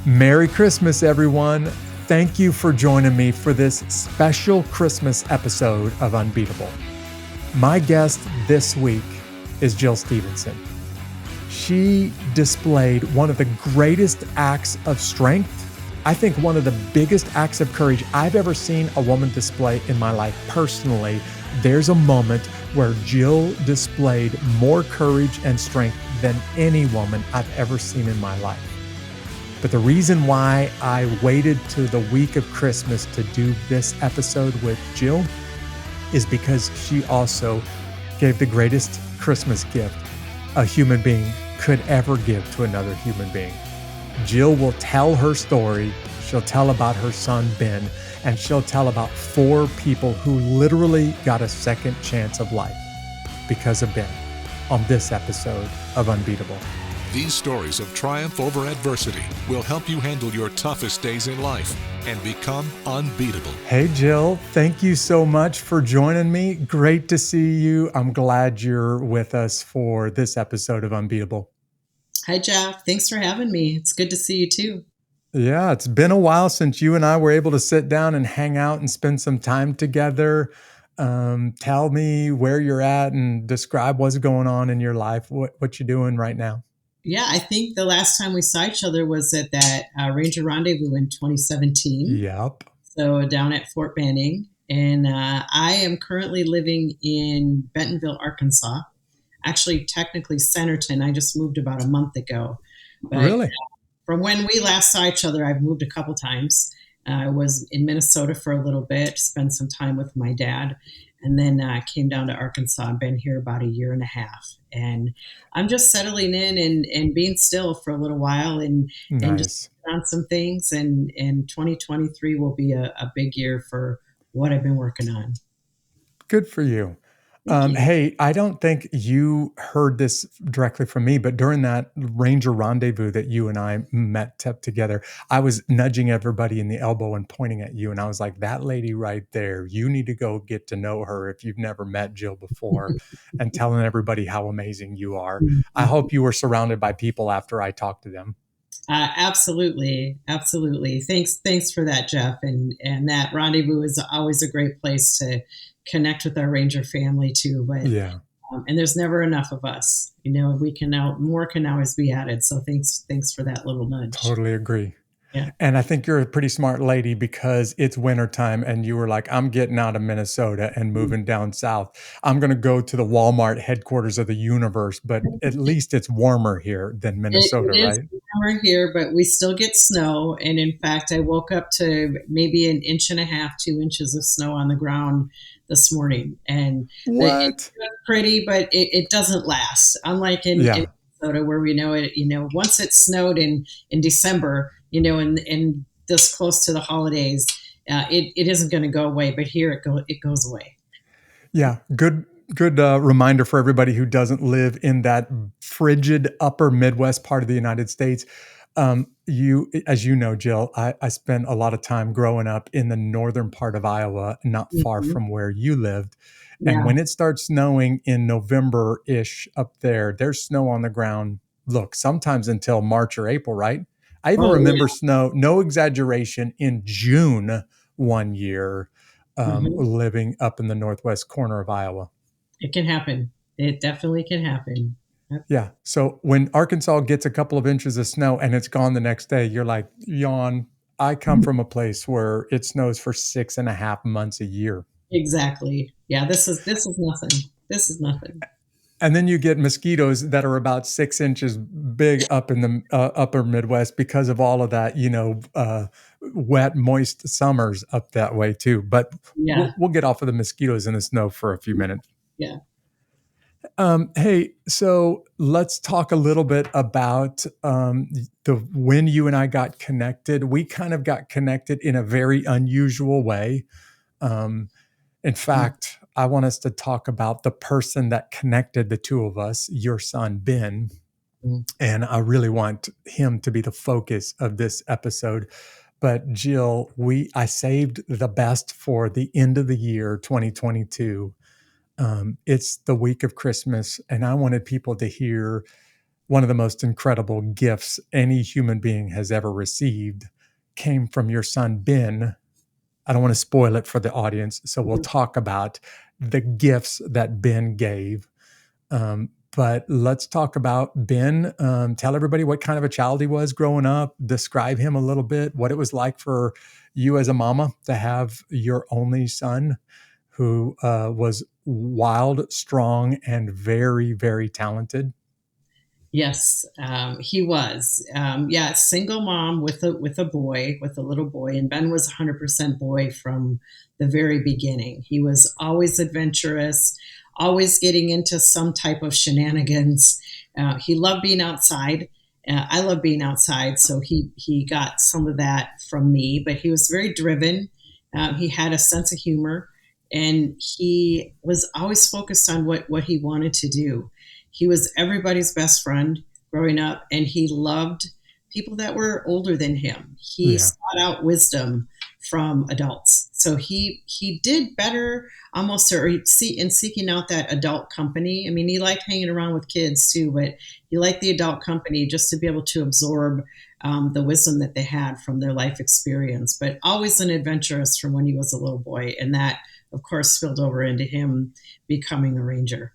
Merry Christmas, everyone. Thank you for joining me for this special Christmas episode of Unbeatable. My guest this week is Jill Stephenson. She displayed one of the greatest acts of strength, I think one of the biggest acts of courage I've ever seen a woman display in my life. Personally, there's a moment where Jill displayed more courage and strength than any woman I've ever seen in my life. But the reason why I waited to the week of Christmas to do this episode with Jill is because she also gave the greatest Christmas gift a human being could ever give to another human being. Jill will tell her story. She'll tell about her son, Ben, and she'll tell about 4 people who literally got a second chance of life because of Ben on this episode of Unbeatable. These stories of triumph over adversity will help you handle your toughest days in life and become unbeatable. Hey, Jill, thank you so much for joining me. Great to see you. I'm glad you're with us for this episode of Unbeatable. Hi, Jeff. Thanks for having me. It's good to see you too. Yeah, it's been a while since you and I were able to sit down and hang out and spend some time together. Tell me where you're at and describe what's going on in your life, what you're doing right now. Yeah, I think the last time we saw each other was at that Ranger Rendezvous in 2017. Yep. So down at Fort Benning. And I am currently living in Bentonville, Arkansas. Actually, technically Centerton. I just moved about a month ago. But, really? From when we last saw each other, I've moved a couple times. I was in Minnesota for a little bit, spent some time with my dad, and then came down to Arkansas. I've been here about a year and a half. And I'm just settling in and being still for a little while and just on some things. And 2023 will be a big year for what I've been working on. Good for you. Hey, I don't think you heard this directly from me, but during that Ranger Rendezvous that you and I met together, I was nudging everybody in the elbow and pointing at you. And I was like, that lady right there, you need to go get to know her if you've never met Jill before, and telling everybody how amazing you are. I hope you were surrounded by people after I talked to them. Absolutely. Thanks for that, Jeff. And that rendezvous is always a great place to connect with our Ranger family too. But yeah, and there's never enough of us. More can always be added. So thanks for that little nudge. Totally agree. Yeah. And I think you're a pretty smart lady because it's wintertime and you were like, I'm getting out of Minnesota and moving down south. I'm going to go to the Walmart headquarters of the universe, but at least it's warmer here than Minnesota, it right? It is warmer here, but we still get snow. And in fact, I woke up to maybe 1.5 inches, 2 inches of snow on the ground this morning. And it's pretty, but it doesn't last. Unlike in Minnesota where we know it, once it snowed in December, and this close to the holidays, it isn't going to go away, but here it goes away. Yeah. Good reminder for everybody who doesn't live in that frigid upper Midwest part of the United States. As you know, Jill, I spent a lot of time growing up in the northern part of Iowa, not far from where you lived. Yeah. And when it starts snowing in November-ish up there, there's snow on the ground. Look, sometimes until March or April, right? I even remember snow, no exaggeration, in June one year, living up in the northwest corner of Iowa. It can happen. It definitely can happen. Yeah. So when Arkansas gets a couple of inches of snow and it's gone the next day, you're like, yawn. I come from a place where it snows for 6.5 months a year. Exactly. Yeah. This is nothing. This is nothing. And then you get mosquitoes that are about 6 inches big up in the upper Midwest because of all of that, wet, moist summers up that way too. But we'll get off of the mosquitoes and the snow for a few minutes. Yeah. Hey, so let's talk a little bit about when you and I got connected. We kind of got connected in a very unusual way. In fact, I want us to talk about the person that connected the two of us, your son, Ben. And I really want him to be the focus of this episode. But Jill, I saved the best for the end of the year, 2022. It's the week of Christmas, and I wanted people to hear one of the most incredible gifts any human being has ever received came from your son, Ben. I don't want to spoil it for the audience, so we'll talk about the gifts that Ben gave. But let's talk about Ben. Tell everybody what kind of a child he was growing up. Describe him a little bit, what it was like for you as a mama to have your only son who was wild, strong, and very, very talented. Yes, he was. Yeah, single mom with a boy, with a little boy, and Ben was 100% boy from the very beginning. He was always adventurous, always getting into some type of shenanigans. He loved being outside. I love being outside, so he got some of that from me. But he was very driven. He had a sense of humor, and he was always focused on what he wanted to do. He was everybody's best friend growing up, and he loved people that were older than him. He Yeah. sought out wisdom from adults. So he did better almost in seeking out that adult company. I mean, he liked hanging around with kids too, but he liked the adult company just to be able to absorb the wisdom that they had from their life experience. But always an adventurous from when he was a little boy, and that, of course, spilled over into him becoming a ranger.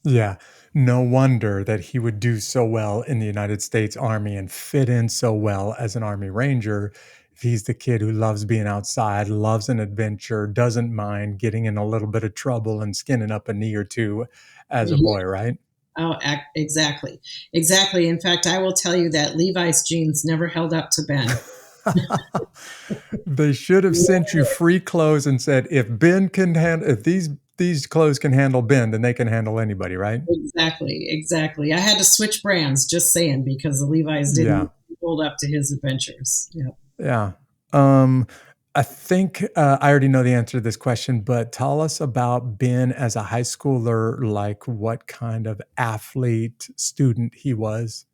Yeah. No wonder that he would do so well in the United States Army and fit in so well as an Army Ranger. If he's the kid who loves being outside, loves an adventure, doesn't mind getting in a little bit of trouble and skinning up a knee or two as a boy, right? Oh, exactly. Exactly. In fact, I will tell you that Levi's jeans never held up to Ben. They should have sent you free clothes and said, if Ben can handle, if these clothes can handle Ben, then they can handle anybody, right? Exactly. Exactly. I had to switch brands, just saying, because the Levi's Yeah. didn't hold up to his adventures. Yeah. Yeah. Um, I think I already know the answer to this question, but tell us about Ben as a high schooler, like what kind of athlete student he was.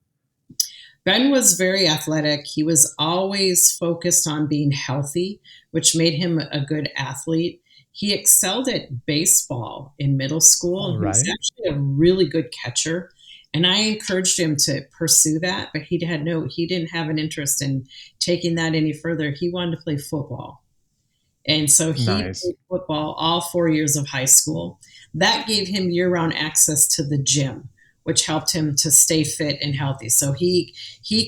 Ben was very athletic. He was always focused on being healthy, which made him a good athlete. He excelled at baseball in middle school, All and he was right. actually a really good catcher. And I encouraged him to pursue that, but he didn't have an interest in taking that any further. He wanted to play football. And so he Nice. played football all 4 years of high school. That gave him year round access to the gym, which helped him to stay fit and healthy. So he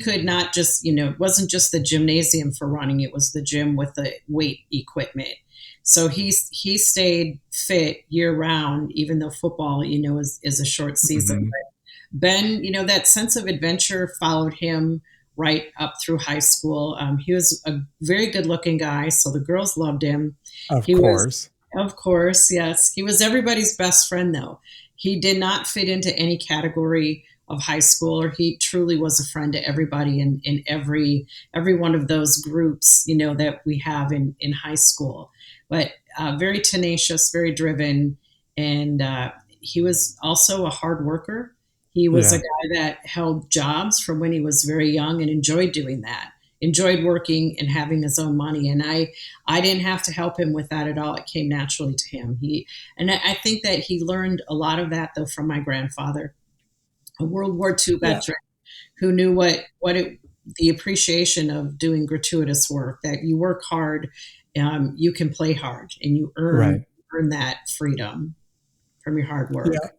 could not just, it wasn't just the gymnasium for running, it was the gym with the weight equipment. So he stayed fit year round, even though football, is a short season. Hmm. Ben, that sense of adventure followed him right up through high school. He was a very good looking guy, so the girls loved him. Of He was, course. of course, yes, he was everybody's best friend, though. He did not fit into any category of high school, or he truly was a friend to everybody in every one of those groups, that we have in high school. But very tenacious, very driven, and he was also a hard worker. He was a Yeah. guy that held jobs from when he was very young and enjoyed doing that, enjoyed working and having his own money. And I didn't have to help him with that at all. It came naturally to him. I think that he learned a lot of that, though, from my grandfather, a World War II Yeah. veteran who knew the appreciation of doing gratuitous work, that you work hard, you can play hard, and you earn Right. that freedom from your hard Yeah. work.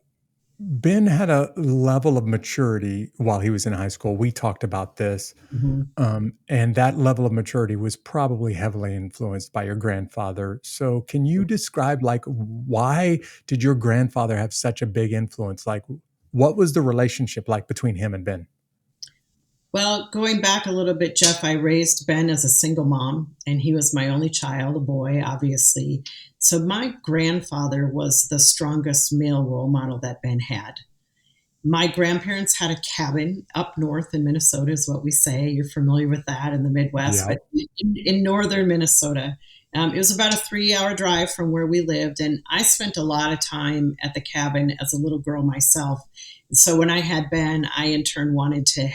Ben had a level of maturity while he was in high school. We talked about this. Mhm. And that level of maturity was probably heavily influenced by your grandfather. So, can you describe, like, why did your grandfather have such a big influence? Like, what was the relationship like between him and Ben? Well, going back a little bit, Jeff, I raised Ben as a single mom, and he was my only child, a boy, obviously. So my grandfather was the strongest male role model that Ben had. My grandparents had a cabin up north in Minnesota, is what we say. You're familiar with that in the Midwest, Yeah. but in northern Minnesota. It was about a 3 hour drive from where we lived. And I spent a lot of time at the cabin as a little girl myself. So when I had Ben, I in turn wanted to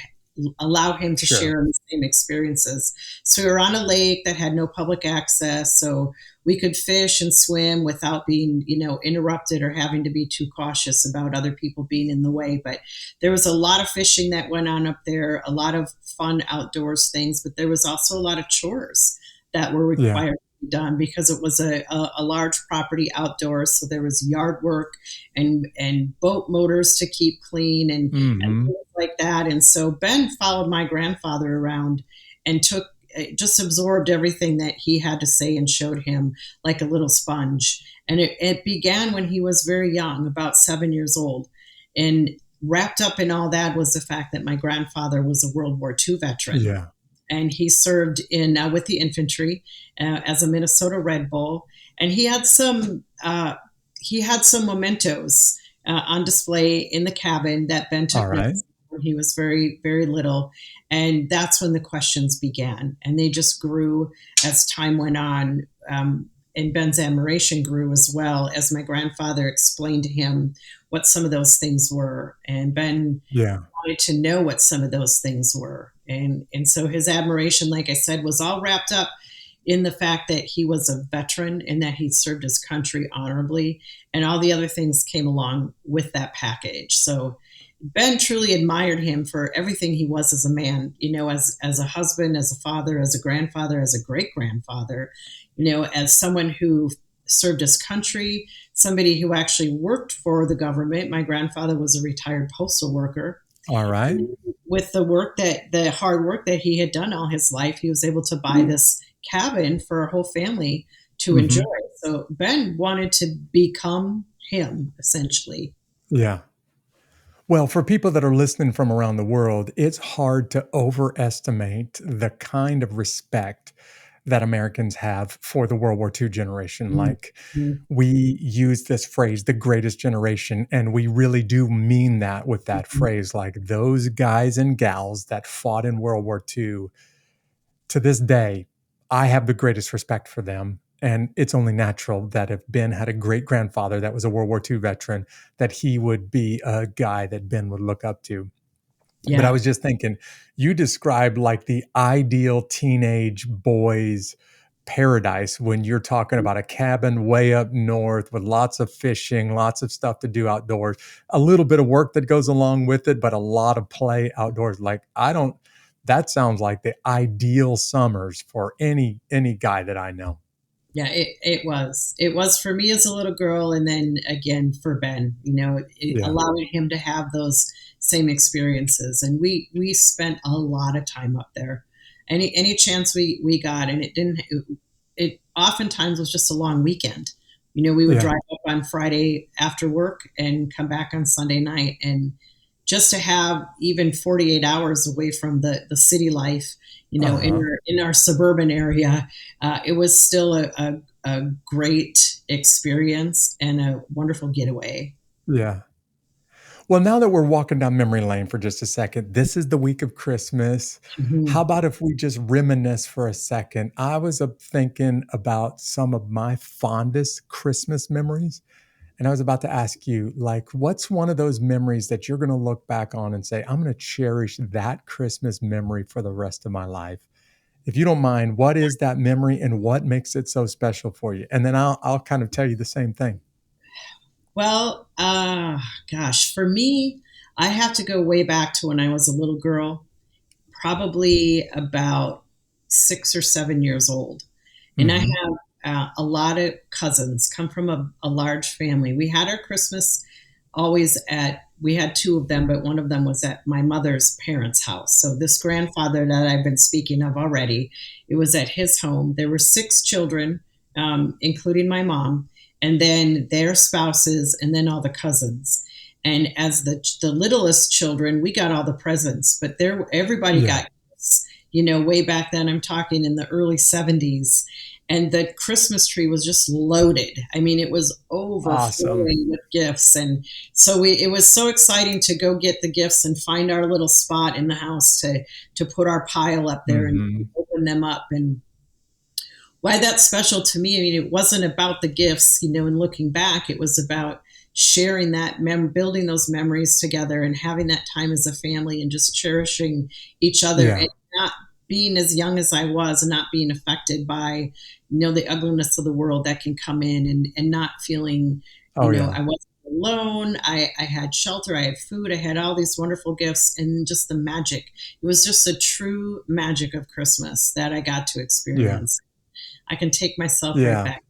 allow him to Sure. share in the same experiences. So we were on a lake that had no public access, so we could fish and swim without being, interrupted or having to be too cautious about other people being in the way. But there was a lot of fishing that went on up there, a lot of fun outdoors things, but there was also a lot of chores that were Yeah. required to be done because it was a large property outdoors. So there was yard work and boat motors to keep clean and Hmm. things like that. And so Ben followed my grandfather around and just absorbed everything that he had to say and showed him like a little sponge. And it began when he was very young, about 7 years old. And wrapped up in all that was the fact that my grandfather was a World War II veteran, Yeah. and he served in with the infantry as a Minnesota Red Bull, and he had some mementos on display in the cabin that Ben All took right. notes when he was very, very little. And that's when the questions began. And they just grew as time went on. And Ben's admiration grew as well as my grandfather explained to him what some of those things were. And Ben Yeah. wanted to know what some of those things were. And so his admiration, like I said, was all wrapped up in the fact that he was a veteran and that he served his country honorably, and all the other things came along with that package. So Ben truly admired him for everything he was as a man, as a husband, as a father, as a grandfather, as a great grandfather, as someone who served his country, somebody who actually worked for the government. My grandfather was a retired postal worker. All right. With the hard work that he had done all his life, he was able to buy this cabin for our whole family to enjoy. Hmm. So Ben wanted to become him, essentially. Yeah. Well, for people that are listening from around the world, it's hard to overestimate the kind of respect that Americans have for the World War II generation. Like, Mhm. we use this phrase, the greatest generation, and we really do mean that with that phrase. Like, those guys and gals that fought in World War II, to this day, I have the greatest respect for them. And it's only natural that if Ben had a great grandfather that was a World War II veteran, that he would be a guy that Ben would look up to. But I Yeah. was just thinking, you described like the ideal teenage boy's paradise when you're talking about a cabin way up north with lots of fishing, lots of stuff to do outdoors, a little bit of work that goes along with it, but a lot of play outdoors. Like, that sounds like the ideal summers for any guy that I know. Yeah, it was for me as a little girl, and then again for Ben, Yeah. allowing him to have those same experiences. And we spent a lot of time up there, any chance we got. And it oftentimes was just a long weekend. We would Yeah. drive up on Friday after work and come back on Sunday night. And just to have even 48 hours away from the city life, Uh-huh. in our suburban area, it was still a great experience and a wonderful getaway. Yeah. Well, now that we're walking down memory lane for just a second, this is the week of Christmas. How Mhm. about if we just reminisce for a second? I was thinking about some of my fondest Christmas memories, and I was about to ask you, like, what's one of those memories that you're going to look back on and say, I'm going to cherish that Christmas memory for the rest of my life? If you don't mind, what is that memory and what makes it so special for you? And then I'll kind of tell you the same thing. Well, gosh, for me, I have to go way back to when I was a little girl, probably about 6 or 7 years old. And I Hmm. have a lot of cousins, come from a large family. We had our Christmas we had two of them, but one of them was at my mother's parents' house. So this grandfather that I've been speaking of already, it was at his home. There were six children, including my mom, and then their spouses, and then all the cousins. And as the littlest children, we got all the presents, but everybody Yeah. got gifts. Way back then, I'm talking in the early 70s, and the Christmas tree was just loaded. I mean, it was Awesome. overflowing with gifts. And so it was so exciting to go get the gifts and find our little spot in the house to put our pile up there and Hmm. open them up. And why that's special to me, I mean, it wasn't about the gifts, and looking back, it was about sharing that, building those memories together and having that time as a family and just cherishing each other Yeah. and not being as young as I was and not being affected by, the ugliness of the world that can come in and not feeling, Oh, yeah. I wasn't alone. I had shelter, I had food, I had all these wonderful gifts and just the magic. It was just a true magic of Christmas that I got to Yeah. experience. I can take myself right Yeah. back.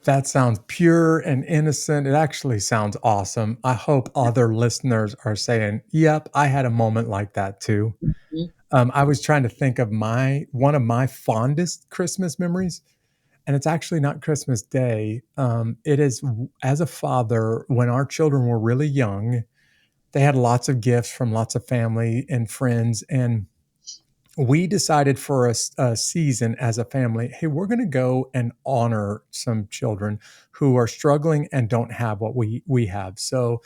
That sounds pure and innocent. It actually sounds awesome. I hope other listeners are saying, "Yep, I had a moment like that too." Mhm. I was trying to think of one of my fondest Christmas memories, and it's actually not Christmas Day. It is as a father when our children were really young. They had lots of gifts from lots of family and friends, and we decided for a season as a family, hey, we're going to go and honor some children who are struggling and don't have what we have. So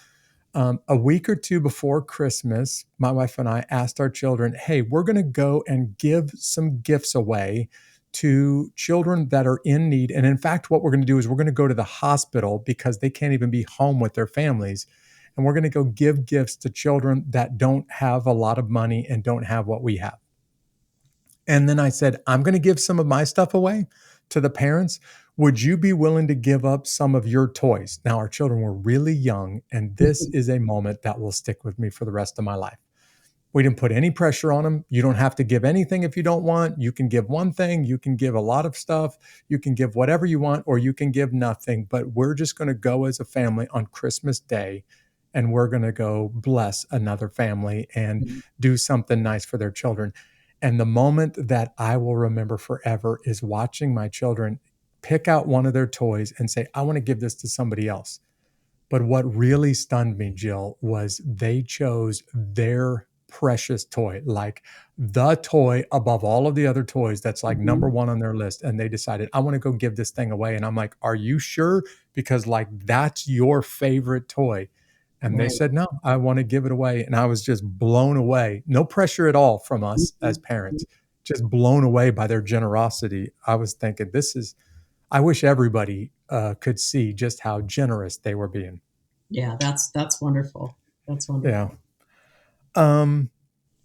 a week or two before Christmas, my wife and I asked our children, hey, we're going to go and give some gifts away to children that are in need. And in fact, what we're going to do is we're going to go to the hospital because they can't even be home with their families. And we're going to go give gifts to children that don't have a lot of money and don't have what we have. And then I said, I'm going to give some of my stuff away to the parents. Would you be willing to give up some of your toys? Now, our children were really young, and this is a moment that will stick with me for the rest of my life. We didn't put any pressure on them. You don't have to give anything if you don't want. You can give one thing. You can give a lot of stuff. You can give whatever you want, or you can give nothing. But we're just going to go as a family on Christmas Day, and we're going to go bless another family and do something nice for their children. And the moment that I will remember forever is watching my children pick out one of their toys and say, I want to give this to somebody else. But what really stunned me, Jill, was they chose their precious toy, like the toy above all of the other toys that's like number Mhm. one on their list. And they decided, I want to go give this thing away. And I'm like, are you sure? Because like that's your favorite toy. And they Right. said, no, I want to give it away. And I was just blown away. No pressure at all from us as Mhm. parents, just blown away by their generosity. I was thinking, I wish everybody could see just how generous they were being. Yeah, that's wonderful. That's Yeah. wonderful. Um,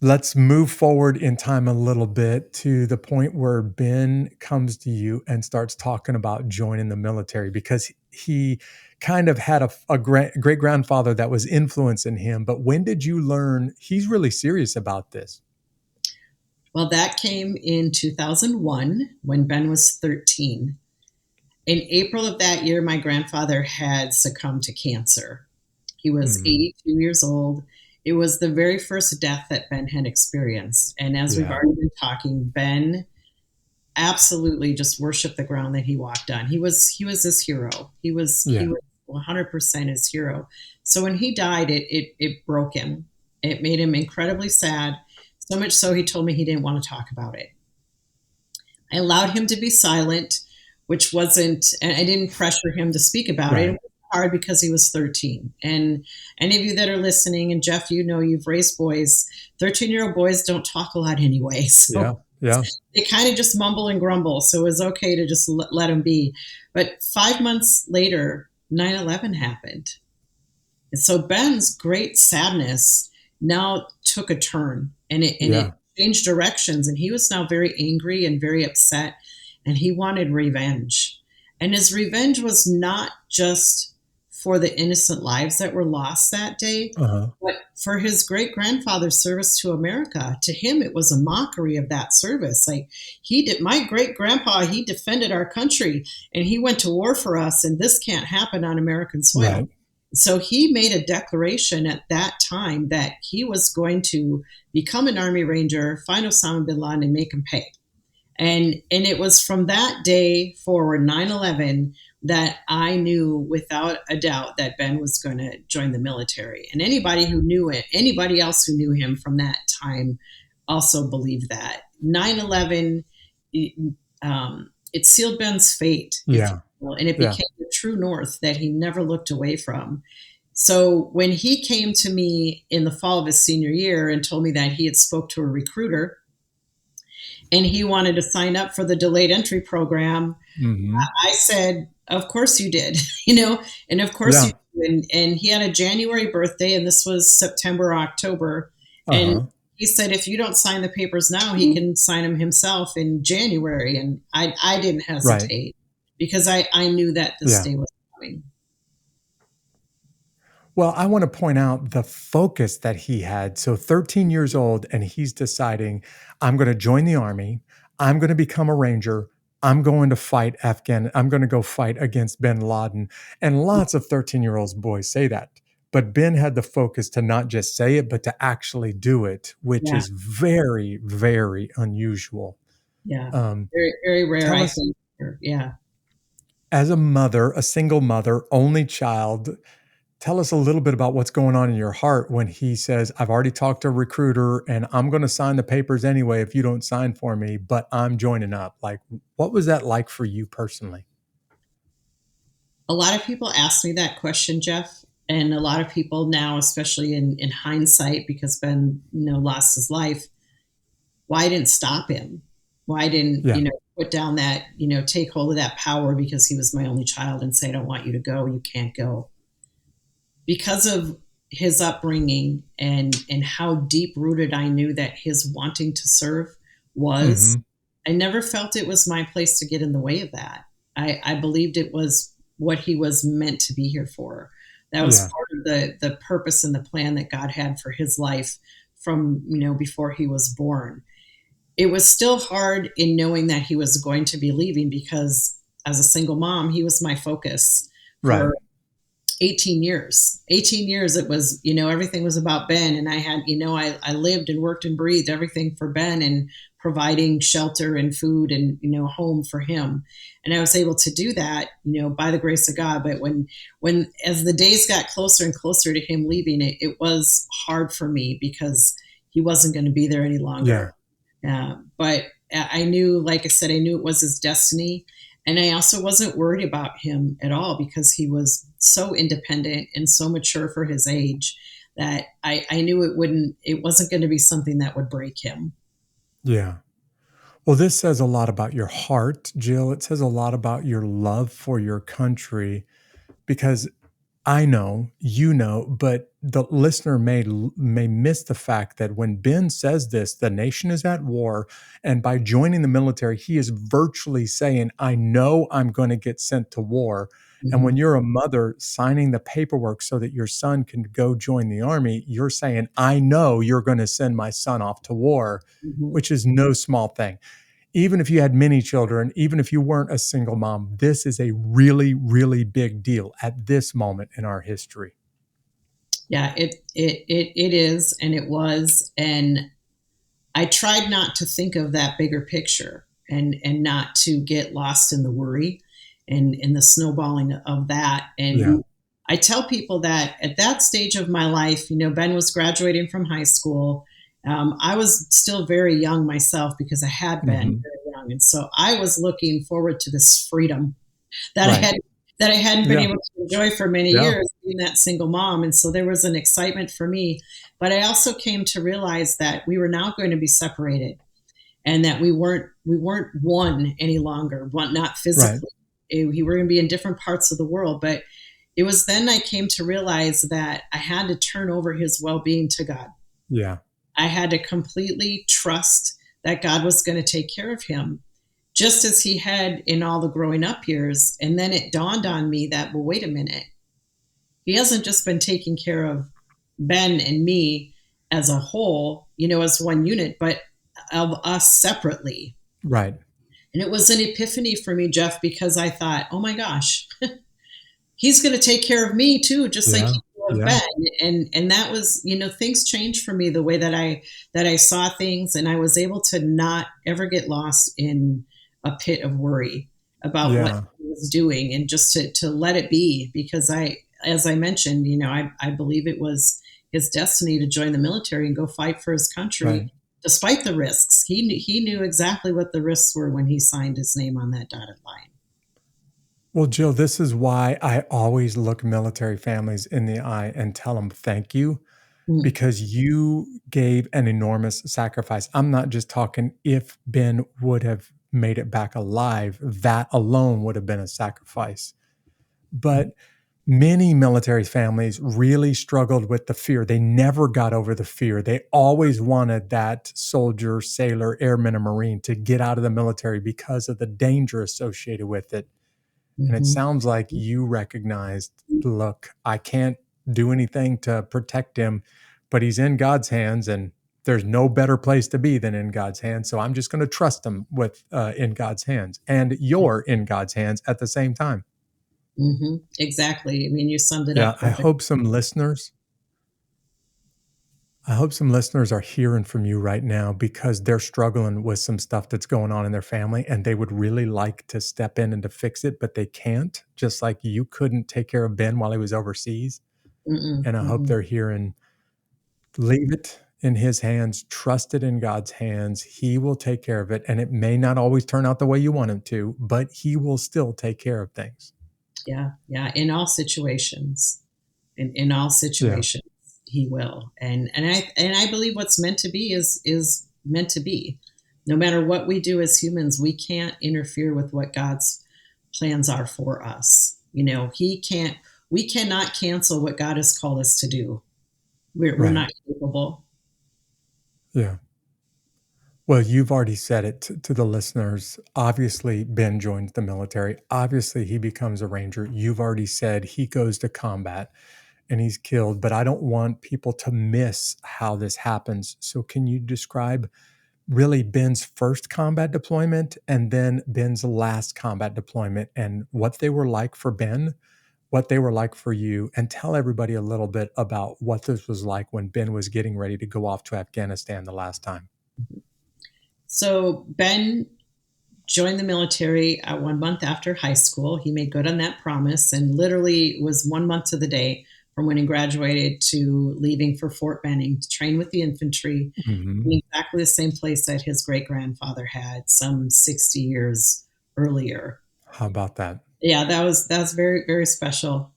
let's move forward in time a little bit to the point where Ben comes to you and starts talking about joining the military because he kind of had a great grandfather that was influencing him. But when did you learn he's really serious about this? Well, that came in 2001 when Ben was 13. In April of that year, my grandfather had succumbed to cancer. He was Mm, 82 years old. It was the very first death that Ben had experienced. And as we've yeah. already been talking, Ben absolutely just worshiped the ground that he walked on. He was his hero. He was Yeah. 100% his hero. So when he died, it broke him. It made him incredibly sad. So much so he told me he didn't want to talk about it. I allowed him to be silent, which wasn't, and I didn't pressure him to speak about it. It Right. was hard because he was 13. And any of you that are listening, and Jeff, you've raised boys, 13-year-old boys don't talk a lot anyway. Yeah. So Yeah. they kind of just mumble and grumble. So it was okay to just let them be. But 5 months later, 9/11 happened. And so Ben's great sadness now took a turn and it Yeah. changed directions. And he was now very angry and very upset. And he wanted revenge. And his revenge was not just for the innocent lives that were lost that day, Uh-huh. but for his great grandfather's service to America. To him, it was a mockery of that service. Like my great grandpa, he defended our country and he went to war for us, and this can't happen on American soil. Right. So he made a declaration at that time that he was going to become an Army Ranger, find Osama bin Laden, and make him pay. And it was from that day forward, 9/11, that I knew without a doubt that Ben was going to join the military. And anybody who knew it, anybody else who knew him from that time also believed that. 9/11, it sealed Ben's fate, if you Yeah. will, and it Yeah. became the true north that he never looked away from. So when he came to me in the fall of his senior year and told me that he had spoke to a recruiter and he wanted to sign up for the delayed entry program, Hmm. I said, of course you did, and of course you Yeah. do. And he had a January birthday, and this was September, October. And Uh-huh. he said, if you don't sign the papers now, he can sign them himself in January. And I didn't Right. hesitate because I knew that this Yeah. day was coming. Well, I want to point out the focus that he had. So 13 years old, and he's deciding, I'm going to join the army. I'm going to become a ranger. I'm going to fight I'm going to go fight against bin Laden. And lots of 13-year-olds boys say that. But Ben had the focus to not just say it, but to actually do it, which Yeah, is very, very unusual. yeah. Um, Very, very rare, Tell I us, think. Yeah. as a mother, a single mother, only child, tell us a little bit about what's going on in your heart when he says, I've already talked to a recruiter and I'm going to sign the papers anyway if you don't sign for me, but I'm joining up. Like, what was that like for you personally? A lot of people ask me that question, Jeff. And a lot of people now, especially in hindsight, because Ben, lost his life, why didn't stop him? Why didn't, Yeah. put down that, take hold of that power because he was my only child and say, I don't want you to go. You can't go. Because of his upbringing and how deep rooted I knew that his wanting to serve was, Hmm. I never felt it was my place to get in the way of that. I believed it was what he was meant to be here for. That was Yeah. part of the purpose and the plan that God had for his life from, before he was born. It was still hard in knowing that he was going to be leaving because as a single mom, he was my focus Right. for 18 years. 18 years it was, everything was about Ben. And I had, I lived and worked and breathed everything for Ben and providing shelter and food and, home for him. And I was able to do that, by the grace of God. But as the days got closer and closer to him leaving, it was hard for me because he wasn't going to be there any Yeah. longer. But I knew, like I said, I knew it was his destiny. And I also wasn't worried about him at all because he was so independent and so mature for his age that I knew it wasn't going to be something that would break him. Yeah. Well, this says a lot about your heart, Jill. It says a lot about your love for your country because I know, you know, but the listener may miss the fact that when Ben says this, the nation is at war, and by joining the military, he is virtually saying, "I know I'm going to get sent to war." And when Mhm. you're a mother signing the paperwork so that your son can go join the army, you're saying, "I know you're going to send my son off to war," Mhm. which is no small thing. Even if you had many children, even if you weren't a single mom, this is a really, really big deal at this moment in our history. Yeah, it is, and it was, and I tried not to think of that bigger picture and not to get lost in the worry and in the snowballing of that. Yeah. And I tell people that at that stage of my life, Ben was graduating from high school. I was still very young myself because I had been Mhm. very young, and so I was looking forward to this freedom that I Right. had that I hadn't been Yeah. able to enjoy for many Yeah. years being that single mom. And so there was an excitement for me. But I also came to realize that we were now going to be separated and that we weren't one any longer, one not Right. physically. We were going to be in different parts of the world. But it was then I came to realize that I had to turn over his well-being to God. Yeah. I had to completely trust that God was going to take care of him just as he had in all the growing up years. And then it dawned on me that, well, wait a minute. He hasn't just been taking care of Ben and me as a whole, as one unit, but of us separately. Right. And it was an epiphany for me, Jeff, because I thought, oh my gosh, he's going to take care of me too, just like Yeah. he will of Yeah. Ben. And that was, things changed for me the way that I saw things, and I was able to not ever get lost in a pit of worry about what Yeah. he was doing, and just to let it be, because as I mentioned, I believe it was his destiny to join the military and go fight for his country Right. despite the risks. He knew exactly what the risks were when he signed his name on that dotted line. Well, Jill, this is why I always look military families in the eye and tell them thank you Mm. because you gave an enormous sacrifice. I'm not just talking if Ben would have made it back alive, that alone would have been a sacrifice. But many military families really struggled with the fear. They never got over the fear. They always wanted that soldier, sailor, airman, or Marine to get out of the military because of the danger associated with it. And it sounds like you recognized, look, I can't do anything to protect him, but he's in God's hands, and there's no better place to be than in God's hands. So I'm just going to trust him with in God's hands, and you're in God's hands at the same time. Exactly. I mean, you summed it Yeah, up I perfect. hope some listeners are hearing from you right now because they're struggling with some stuff that's going on in their family, and they would really like to step in and to fix it, but they can't, just like you couldn't take care of Ben while he was overseas. And I hope they're hearing, leave it in his hands, trust it in God's hands. He will take care of it. And it may not always turn out the way you want him to, but he will still take care of things. Yeah. In all situations, in all situations, he will. And I believe what's meant to be is meant to be. No matter what we do as humans, we can't interfere with what God's plans are for us. We cannot cancel what God has called us to do. We're not capable. Yeah. Well, you've already said it to the listeners. Obviously, Ben joins the military. Obviously, he becomes a Ranger. You've already said he goes to combat and he's killed, but I don't want people to miss how this happens. So can you describe really Ben's first combat deployment and then Ben's last combat deployment and what they were like for Ben, what they were like for you, and tell everybody a little bit about what this was like when Ben was getting ready to go off to Afghanistan the last time? So Ben joined the military 1 month after high school. He made good on that promise and literally was 1 month to the day from when he graduated to leaving for Fort Benning to train with the infantry in exactly the same place that his great-grandfather had some 60 years earlier. How about that? Yeah, that was very, very special.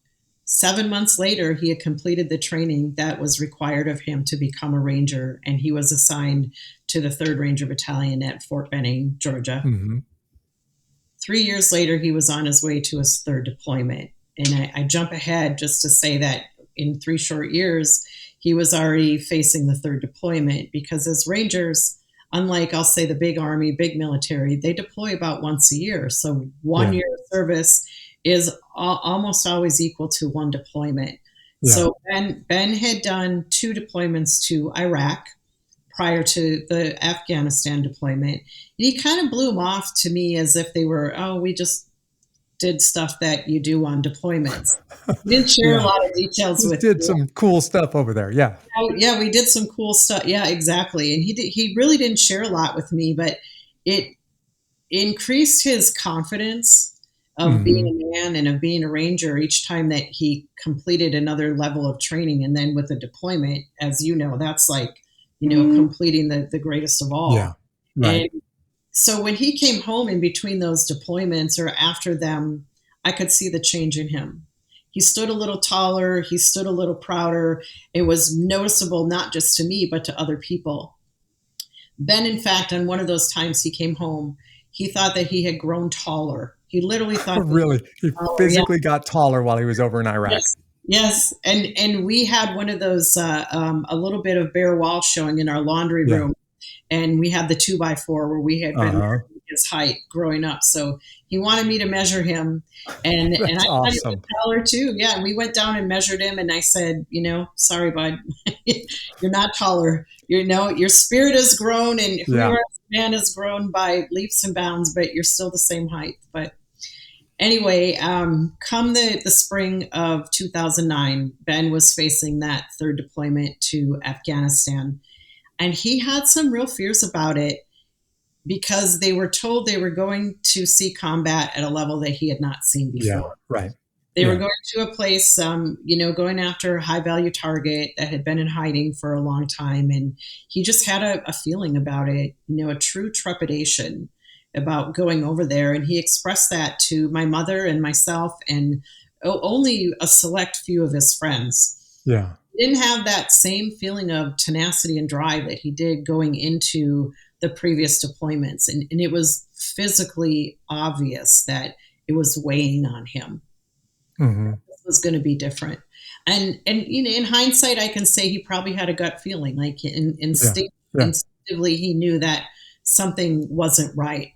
7 months later, he had completed the training that was required of him to become a Ranger, and he was assigned to the 3rd Ranger Battalion at Fort Benning, Georgia. 3 years later, he was on his way to his 3rd deployment. And I jump ahead just to say that in 3 short years, he was already facing the 3rd deployment because as Rangers, unlike, I'll say, the big Army, big military, they deploy about once a year. So 1 year of service is almost always equal to 1 deployment. So Ben had done 2 deployments to Iraq prior to the Afghanistan deployment. And he kind of blew them off to me as if they were, we just did stuff that you do on deployments. We didn't share a lot of details Just with did some cool stuff over there. Yeah. Yeah, we did some cool stuff. Yeah, exactly. And he really didn't share a lot with me, but it increased his confidence of being a man and of being a Ranger each time that he completed another level of training. And then with a deployment, as you know, that's like, completing the greatest of all. Yeah. Right. And so when he came home in between those deployments or after them, I could see the change in him. He stood a little taller. He stood a little prouder. It was noticeable, not just to me, but to other people. Ben, in fact, on one of those times he came home, he thought that he had grown taller. He literally thought Really? He physically got taller while he was over in Iraq. Yes. And we had one of those, a little bit of bare wall showing in our laundry room. And we had the 2x4 where we had been his height growing up. So he wanted me to measure him. And I thought he was taller too. Yeah. And we went down and measured him. And I said, sorry, bud, you're not taller. Your spirit has grown and who you are as a man has grown by leaps and bounds, but you're still the same height. But anyway, come the spring of 2009, Ben was facing that 3rd deployment to Afghanistan. And he had some real fears about it because they were told they were going to see combat at a level that he had not seen before. They were going to a place, going after a high-value target that had been in hiding for a long time. And he just had a feeling about it, a true trepidation about going over there. And he expressed that to my mother and myself and only a select few of his friends. Yeah. He didn't have that same feeling of tenacity and drive that he did going into the previous deployments. And it was physically obvious that it was weighing on him. Mm-hmm. This was going to be different. And in hindsight, I can say he probably had a gut feeling, like Yeah. Yeah. instinctively he knew that something wasn't right.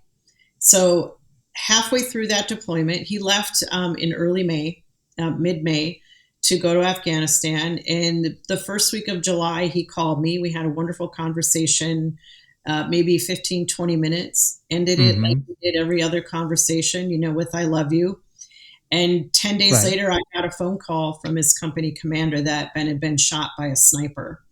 So halfway through that deployment, he left in early May, mid May, to go to Afghanistan. And the first week of July, he called me. We had a wonderful conversation, maybe 15, 20 minutes. Ended it like Mm-hmm. we did every other conversation, with I love you. And 10 days Right. later, I got a phone call from his company commander that Ben had been shot by a sniper.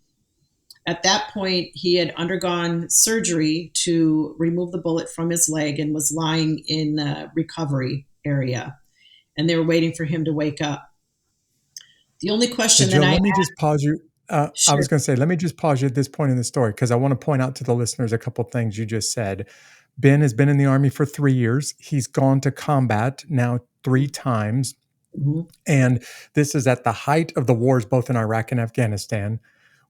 At that point, he had undergone surgery to remove the bullet from his leg and was lying in the recovery area. And they were waiting for him to wake up. The only Hey, question that Jill, I let me asked, just pause you. I sure. was going to say, let me just pause you at this point in the story because I want to point out to the listeners a couple things you just said. Ben has been in the Army for 3 years. He's gone to combat now 3 times. Mhm. And this is at the height of the wars, both in Iraq and Afghanistan.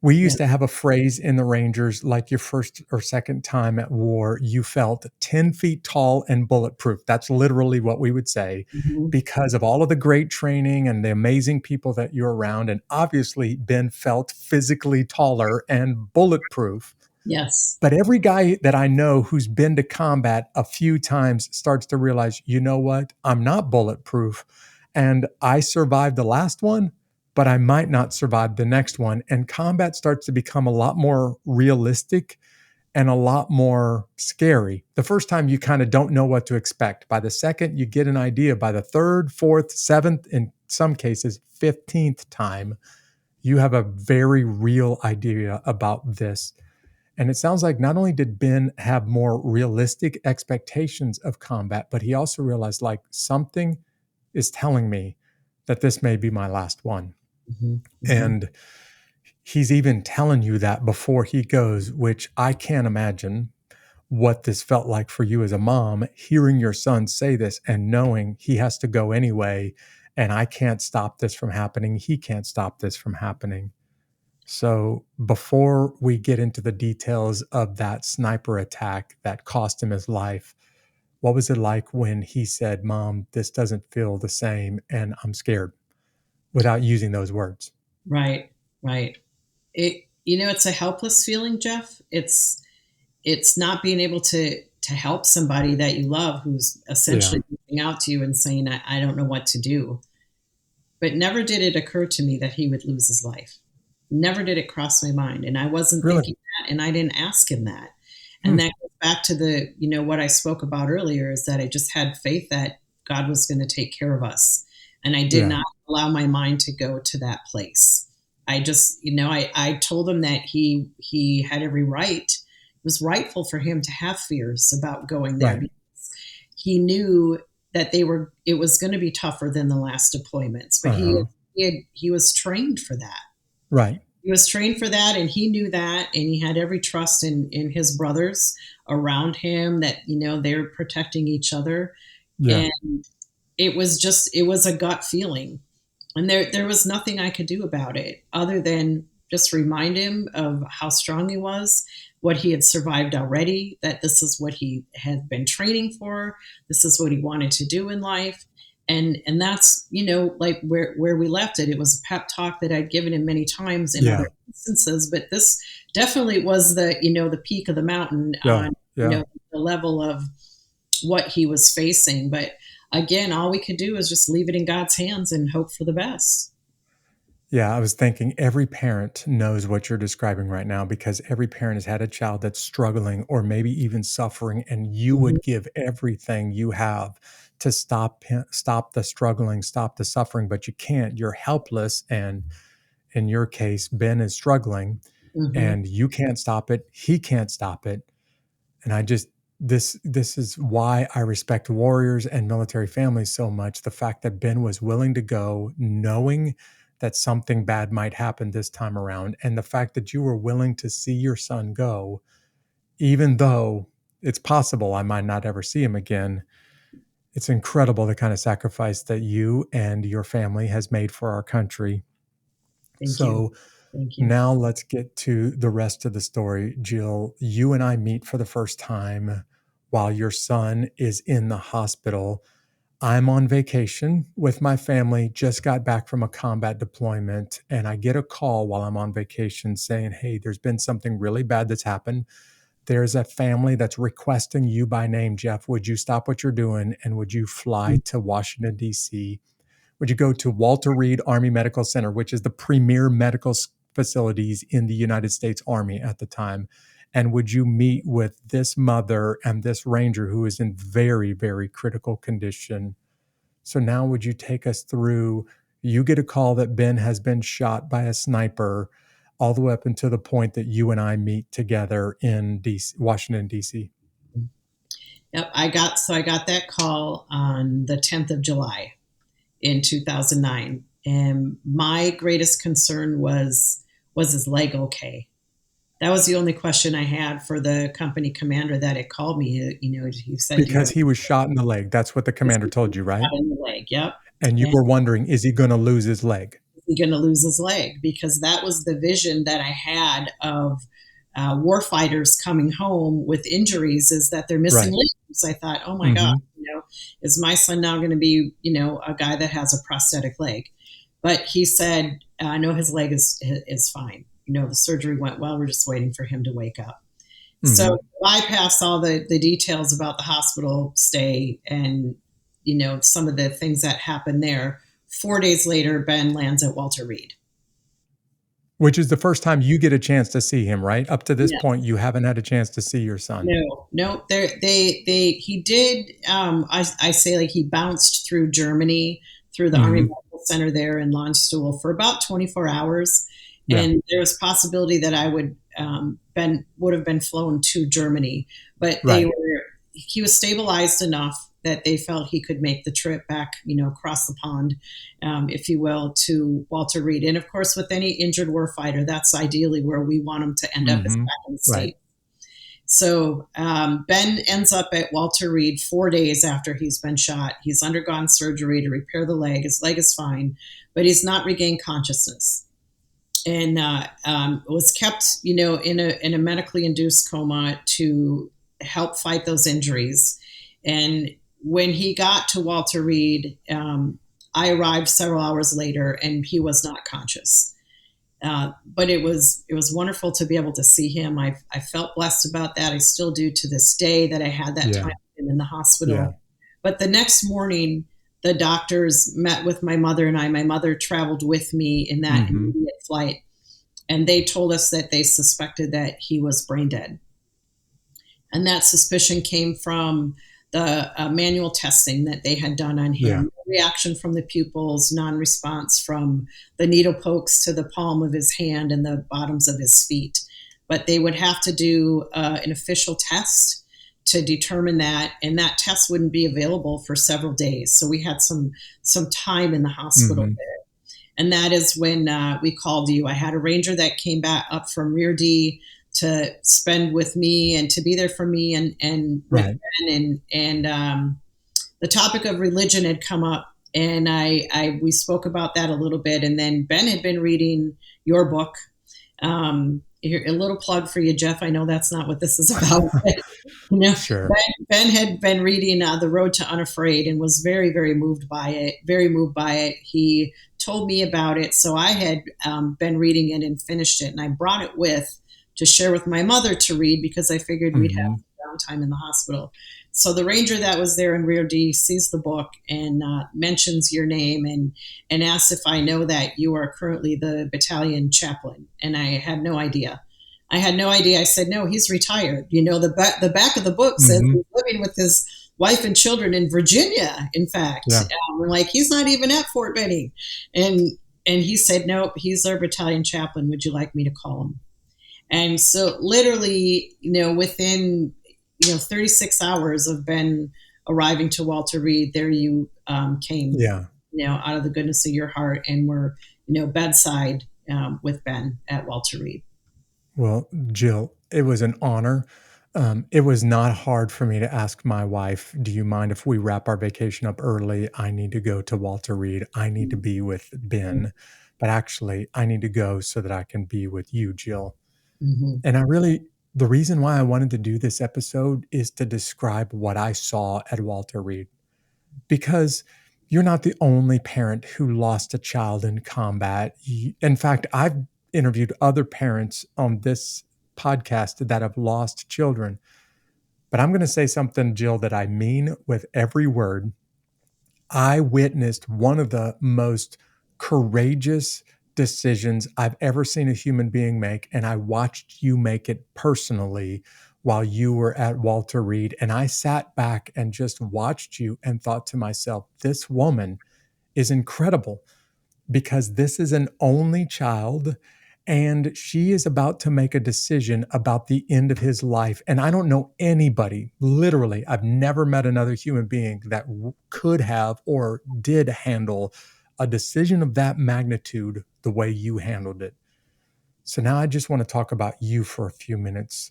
We Yeah. used to have a phrase in the Rangers like your first or second time at war, you felt 10 feet tall and bulletproof. That's literally what we would say Mhm. because of all of the great training and the amazing people that you're around. And obviously, Ben felt physically taller and bulletproof. Yes. But every guy that I know who's been to combat a few times starts to realize, you know what? I'm not bulletproof. And I survived the last one, but I might not survive the next one. And combat starts to become a lot more realistic and a lot more scary. The first time you kind of don't know what to expect. By the second, you get an idea. By the third, fourth, seventh, in some cases, 15th time, you have a very real idea about this. And it sounds like not only did Ben have more realistic expectations of combat, but he also realized like something is telling me that this may be my last one. Mhm. Mhm. And he's even telling you that before he goes, which I can't imagine what this felt like for you as a mom, hearing your son say this and knowing he has to go anyway. And I can't stop this from happening. He can't stop this from happening. So, before we get into the details of that sniper attack that cost him his life, what was it like when he said, Mom, this doesn't feel the same and I'm scared without using those words? Right. Right. It's a helpless feeling, Jeff. It's not being able to help somebody that you love who's Yeah. essentially reaching out to you and saying, I don't know what to do. But never did it occur to me that he would lose his life. Never did it cross my mind. And I wasn't Really? thinking that, and I didn't ask him that. And Hmm. that goes back to what I spoke about earlier is that I just had faith that God was going to take care of us. And I did Yeah. not allow my mind to go to that place. I just, I told him that he had every right. It was rightful for him to have fears about going there Right. because he knew that it was going to be tougher than the last deployments, but Uh huh. he was trained for that. Right. He was trained for that, and he knew that, and he had every trust in his brothers around him that they're protecting each other. Yeah. And it was a gut feeling, and there was nothing I could do about it other than just remind him of how strong he was, what he had survived already, that this is what he had been training for, this is what he wanted to do in life. And that's like where we left it. It was a pep talk that I'd given him many times in Yeah. other instances, but this definitely was the peak of the mountain Yeah. on Yeah. the level of what he was facing. But again, all we could do is just leave it in God's hands and hope for the best. Yeah, I was thinking every parent knows what you're describing right now because every parent has had a child that's struggling or maybe even suffering, and you Mhm. would give everything you have to stop the struggling, stop the suffering, but you can't. You're helpless, and in your case, Ben is struggling, Mhm. and you can't stop it. He can't stop it, and I just this is why I respect warriors and military families so much. The fact that Ben was willing to go, knowing that something bad might happen this time around, and the fact that you were willing to see your son go, even though it's possible I might not ever see him again. It's incredible the kind of sacrifice that you and your family has made for our country. Thank you. So Thank you. now let's get to the rest of the story. Jill, you and I meet for the first time. while your son is in the hospital. I'm on vacation with my family, just got back from a combat deployment, and I get a call while I'm on vacation saying, hey, there's been something really bad that's happened. There's a family that's requesting you by name, Jeff. Would you stop what you're doing and would you fly to Washington, D.C.? Would you go to Walter Reed Army Medical Center, which is the premier medical facilities in the United States Army at the time? And would you meet with this mother and this ranger who is in very, very critical condition? So now would you take us through, you get a call that Ben has been shot by a sniper all the way up until the point that you and I meet together in DC, Washington, D.C. Yep, I got that call on the 10th of July in 2009. And my greatest concern was his leg okay? That was the only question I had for the company commander that had called me. He said, because he was shot in the leg. That's what the commander told you, right? In the leg, yep. And you were wondering, is he going to lose his leg? Is he going to lose his leg? Because that was the vision that I had of war fighters coming home with injuries, is that they're missing limbs. I thought, oh my God, is my son now going to be, a guy that has a prosthetic leg? But he said, no, his leg is fine. The surgery went well. We're just waiting for him to wake up. So bypass all the details about the hospital stay and, some of the things that happened there. 4 days later, Ben lands at Walter Reed. Which is the first time you get a chance to see him, right? Up to this point, you haven't had a chance to see your son. No. He did. I say, like, he bounced through Germany, through the Army Medical Center there in Landstuhl for about 24 hours. Yeah. And there was possibility that I would have been flown to Germany, but he was stabilized enough that they felt he could make the trip back, across the pond, if you will, to Walter Reed. And of course, with any injured warfighter, that's ideally where we want him to end up, is back in the state. So Ben ends up at Walter Reed 4 days after he's been shot. He's undergone surgery to repair the leg. His leg is fine, but he's not regained consciousness. And was kept, in a medically induced coma to help fight those injuries. And when he got to Walter Reed, I arrived several hours later, and he was not conscious. But it was wonderful to be able to see him. I felt blessed about that. I still do to this day, that I had that time with him in the hospital. Yeah. But the next morning, the doctors met with my mother and I. My mother traveled with me in that immediate flight. And they told us that they suspected that he was brain dead. And that suspicion came from the manual testing that they had done on him. Yeah. Reaction from the pupils, non-response from the needle pokes to the palm of his hand and the bottoms of his feet. But they would have to do an official test to determine that, and that test wouldn't be available for several days. So we had some time in the hospital there. And that is when we called you. I had a ranger that came back up from Rear D to spend with me and to be there for me and with Ben. And the topic of religion had come up, and we spoke about that a little bit. And then Ben had been reading your book. Here, a little plug for you, Jeff. I know that's not what this is about. But, sure. Ben had been reading The Road to Unafraid and was very, very moved by it. He told me about it. So I had been reading it and finished it, and I brought it to share with my mother to read, because I figured we'd have downtime in the hospital. So the ranger that was there in Rear D sees the book and mentions your name and asks if I know that you are currently the battalion chaplain. And I had no idea. I said, no, he's retired. The back of the book says he's living with his wife and children in Virginia, in fact. Yeah. We're like, he's not even at Fort Benning. And he said, nope, he's our battalion chaplain. Would you like me to call him? And so literally, within 36 hours of Ben arriving to Walter Reed, there you came, out of the goodness of your heart, and were, bedside with Ben at Walter Reed. Well, Jill, it was an honor. It was not hard for me to ask my wife, do you mind if we wrap our vacation up early? I need to go to Walter Reed. I need to be with Ben. But actually, I need to go so that I can be with you, Jill. And I really The reason why I wanted to do this episode is to describe what I saw at Walter Reed, because you're not the only parent who lost a child in combat. In fact, I've interviewed other parents on this podcast that have lost children. But I'm going to say something, Jill, that I mean with every word. I witnessed one of the most courageous decisions I've ever seen a human being make. And I watched you make it personally while you were at Walter Reed. And I sat back and just watched you and thought to myself, this woman is incredible, because this is an only child and she is about to make a decision about the end of his life. And I don't know anybody, literally, I've never met another human being that could have or did handle a decision of that magnitude the way you handled it. So now I just want to talk about you for a few minutes.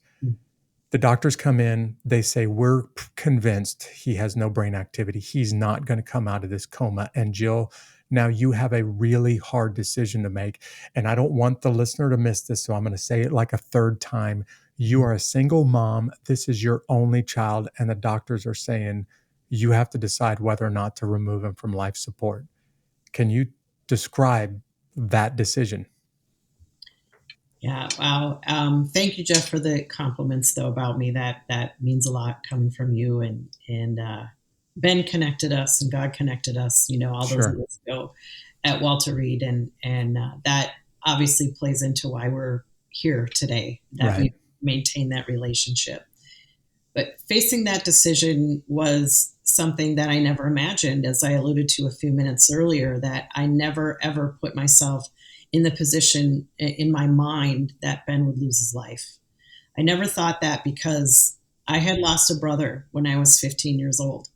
The doctors come in, they say, we're convinced he has no brain activity. He's not going to come out of this coma. And Jill, now you have a really hard decision to make. And I don't want the listener to miss this, so I'm going to say it like a third time. You are a single mom. This is your only child. And the doctors are saying you have to decide whether or not to remove him from life support. Can you describe that decision? Yeah, wow. Thank you, Jeff, for the compliments though about me. That means a lot coming from you, and Ben connected us and God connected us, all those Sure. years ago at Walter Reed, and that obviously plays into why we're here today. That Right. we maintain that relationship. But facing that decision was something that I never imagined, as I alluded to a few minutes earlier, that I never, ever put myself in the position in my mind that Ben would lose his life. I never thought that, because I had lost a brother when I was 15 years old.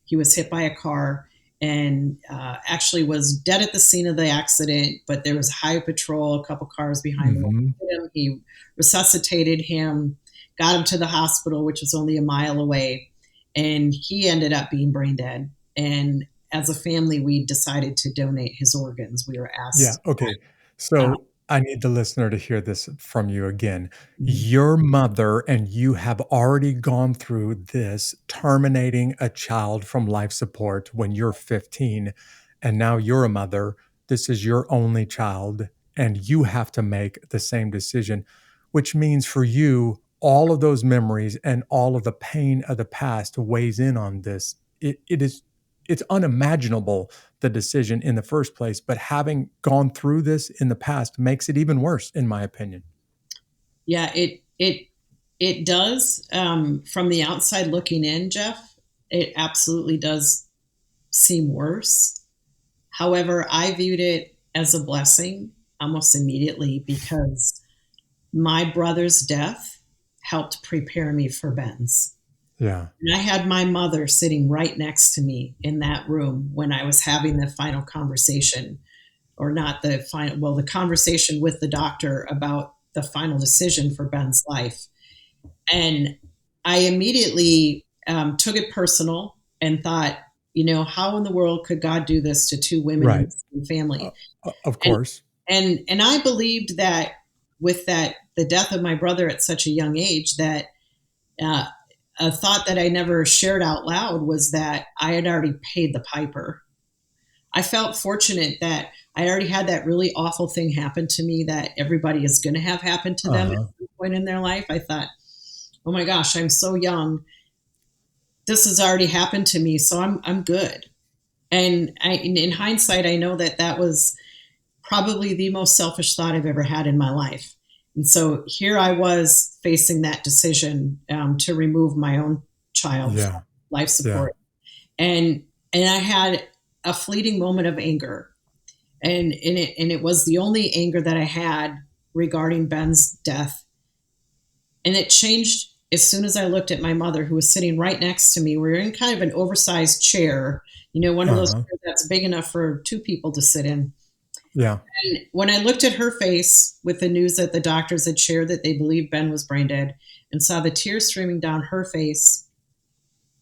He was hit by a car and actually was dead at the scene of the accident, but there was highway patrol, a couple cars behind him. He resuscitated him, got him to the hospital, which was only a mile away, and he ended up being brain dead. And as a family, we decided to donate his organs. We were Yeah. asked. Okay. Uh, So I need the listener to hear this from you again. Your mother and you have already gone through this, terminating a child from life support when you're 15, and now you're a mother. This is your only child, and you have to make the same decision, which means for you, all of those memories and all of the pain of the past weighs in on this. It's unimaginable, the decision in the first place, but having gone through this in the past makes it even worse, in my opinion. Yeah, it does. From the outside looking in, Jeff, it absolutely does seem worse. However, I viewed it as a blessing almost immediately, because my brother's death helped prepare me for Ben's. Yeah. And I had my mother sitting right next to me in that room when I was having the final conversation, or not the final, well, the conversation with the doctor about the final decision for Ben's life. And I immediately took it personal and thought, how in the world could God do this to two women in Right. the same family? Of And course. and I believed that with the death of my brother at such a young age, that uh, a thought that I never shared out loud was that I had already paid the piper. I felt fortunate that I already had that really awful thing happen to me that everybody is going to have happen to them at Uh-huh. some point in their life. I thought, oh my gosh, I'm so young. This has already happened to me, so I'm good. And in hindsight, I know that was probably the most selfish thought I've ever had in my life. And so here I was facing that decision to remove my own child from Yeah. life Yeah. support, and I had a fleeting moment of anger, and it was the only anger that I had regarding Ben's death, and it changed as soon as I looked at my mother, who was sitting right next to me. We were in kind of an oversized chair, one of those Uh-huh. chairs that's big enough for two people to sit in. Yeah. And when I looked at her face with the news that the doctors had shared that they believed Ben was brain dead, and saw the tears streaming down her face,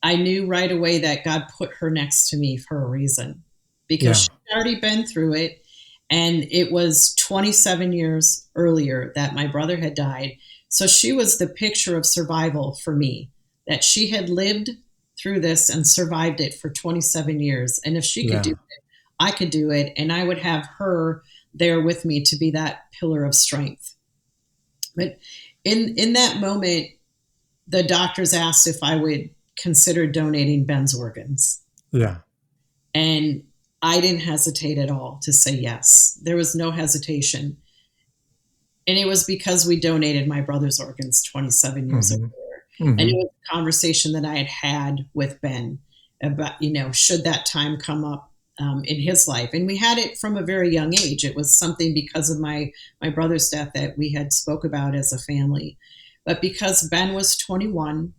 I knew right away that God put her next to me for a reason, because Yeah. she'd already been through it. And it was 27 years earlier that my brother had died. So she was the picture of survival for me, that she had lived through this and survived it for 27 years. And if she could do Yeah. it, I could do it. And I would have her there with me to be that pillar of strength. But in that moment, the doctors asked if I would consider donating Ben's organs. Yeah. And I didn't hesitate at all to say yes. There was no hesitation. And it was because we donated my brother's organs 27 years Mm-hmm. earlier. And it Mm-hmm. was a conversation that I had with Ben about, should that time come up in his life. And we had it from a very young age. It was something because of my brother's death that we had spoke about as a family. But because Ben was 21,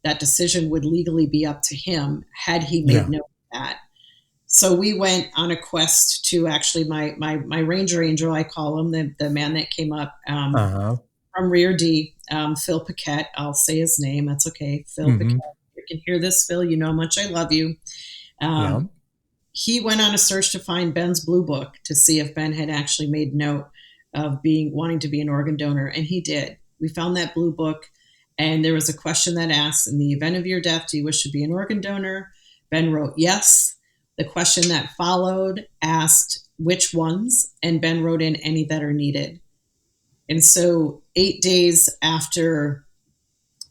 that decision would legally be up to him had he made Yeah. note of that. So we went on a quest to actually my Ranger Angel, I call him, the man that came up Uh-huh. from Rear D, Phil Paquette. I'll say his name. That's okay. Phil Mm-hmm. Paquette. You can hear this, Phil. You know how much I love you. Yeah. He went on a search to find Ben's blue book to see if Ben had actually made note of wanting to be an organ donor, and he did. We found that blue book, and there was a question that asked, in the event of your death, do you wish to be an organ donor? Ben wrote yes. The question that followed asked which ones, and Ben wrote in any that are needed. And so 8 days after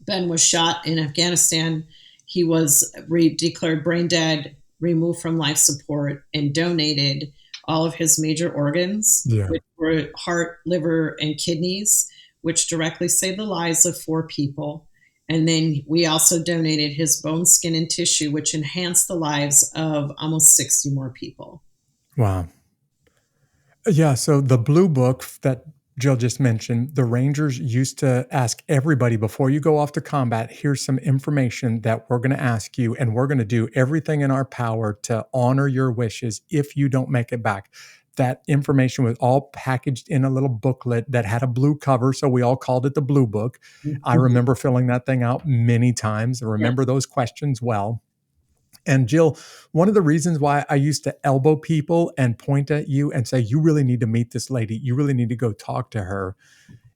Ben was shot in Afghanistan, he was declared brain dead, removed from life support, and donated all of his major organs, Yeah. which were heart, liver, and kidneys, which directly saved the lives of 4 people. And then we also donated his bone, skin, and tissue, which enhanced the lives of almost 60 more people. Wow. Yeah. So the blue book that Jill just mentioned, the Rangers used to ask everybody before you go off to combat, here's some information that we're going to ask you, and we're going to do everything in our power to honor your wishes if you don't make it back. That information was all packaged in a little booklet that had a blue cover. So we all called it the blue book. I Mm-hmm. remember filling that thing out many times. I Yeah. remember those questions well. And Jill, one of the reasons why I used to elbow people and point at you and say, you really need to meet this lady, you really need to go talk to her,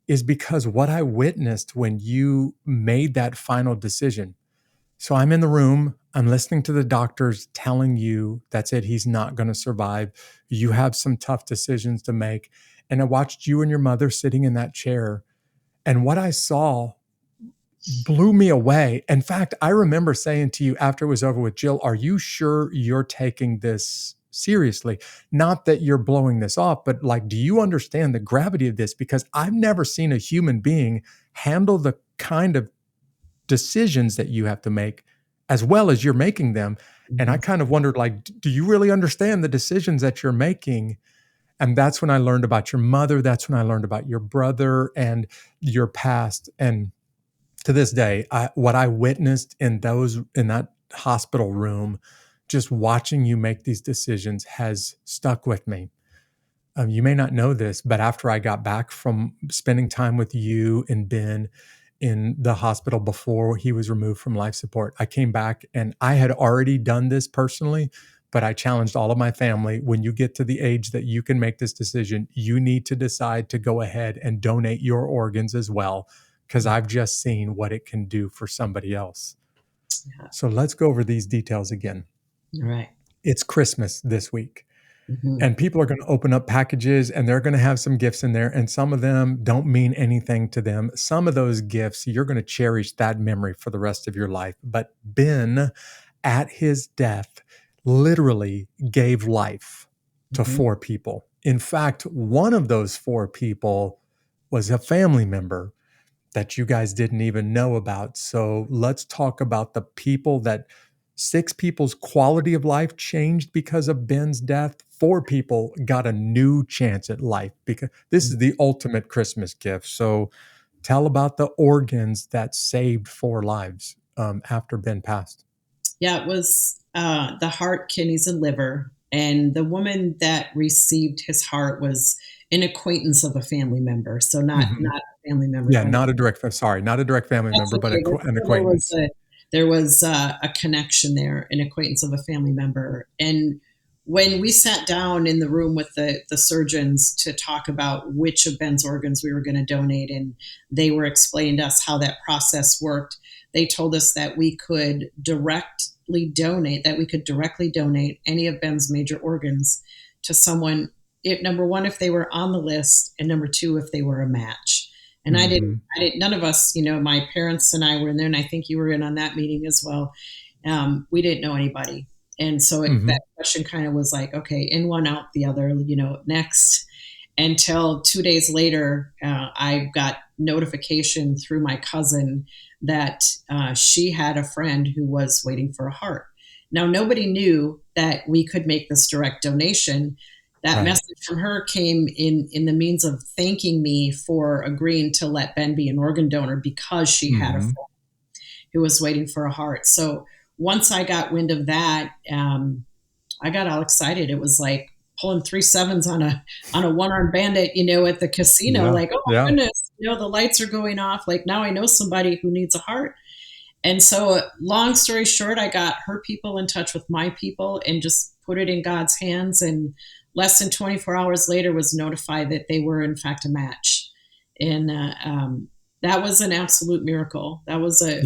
is because what I witnessed when you made that final decision. So I'm in the room, I'm listening to the doctors telling you that's it, he's not going to survive. You have some tough decisions to make. And I watched you and your mother sitting in that chair. And what I saw blew me away. In fact, I remember saying to you after it was over with, Jill, are you sure you're taking this seriously? Not that you're blowing this off, but like, do you understand the gravity of this? Because I've never seen a human being handle the kind of decisions that you have to make as well as you're making them. And I kind of wondered, like, do you really understand the decisions that you're making? And that's when I learned about your mother. That's when I learned about your brother and your past. And to this day, what I witnessed in that hospital room, just watching you make these decisions has stuck with me. You may not know this, but after I got back from spending time with you and Ben in the hospital before he was removed from life support, I came back and I had already done this personally, but I challenged all of my family. When you get to the age that you can make this decision, you need to decide to go ahead and donate your organs as well, because I've just seen what it can do for somebody else. Yeah. So let's go over these details again. All right. It's Christmas this week. Mm-hmm. And people are going to open up packages and they're going to have some gifts in there. And some of them don't mean anything to them. Some of those gifts, you're going to cherish that memory for the rest of your life. But Ben, at his death, literally gave life to Mm-hmm. 4 people. In fact, one of those 4 people was a family member that you guys didn't even know about. So let's talk about the people that 6 people's quality of life changed because of Ben's death. 4 people got a new chance at life because this is the ultimate Christmas gift. So tell about the organs that saved 4 lives after Ben passed. Yeah, it was the heart, kidneys, and liver. And the woman that received his heart was an acquaintance of a family member. So not a family member. Yeah, not a direct family That's member, but okay. an acquaintance. There was a connection there, an acquaintance of a family member. And when we sat down in the room with the surgeons to talk about which of Ben's organs we were going to donate, and they were explaining to us how that process worked, they told us that we could directly donate any of Ben's major organs to someone. Number one, if they were on the list, and number two, if they were a match. And Mm-hmm. I didn't, none of us, my parents and I were in there, and I think you were in on that meeting as well. We didn't know anybody. And so Mm-hmm. that question kind of was like, okay, in one, out the other, next. Until 2 days later, I got notification through my cousin that she had a friend who was waiting for a heart. Now, nobody knew that we could make this direct donation. That Right. message from her came in the means of thanking me for agreeing to let Ben be an organ donor because she had a friend who was waiting for a heart. So once I got wind of that, I got all excited. It was like pulling 3 sevens on a one-armed bandit, at the casino. Yeah. Like, oh my Yeah. goodness, the lights are going off. Like, now I know somebody who needs a heart. And so, long story short, I got her people in touch with my people and just put it in God's hands. And less than 24 hours later, was notified that they were in fact a match. And that was an absolute miracle. That was as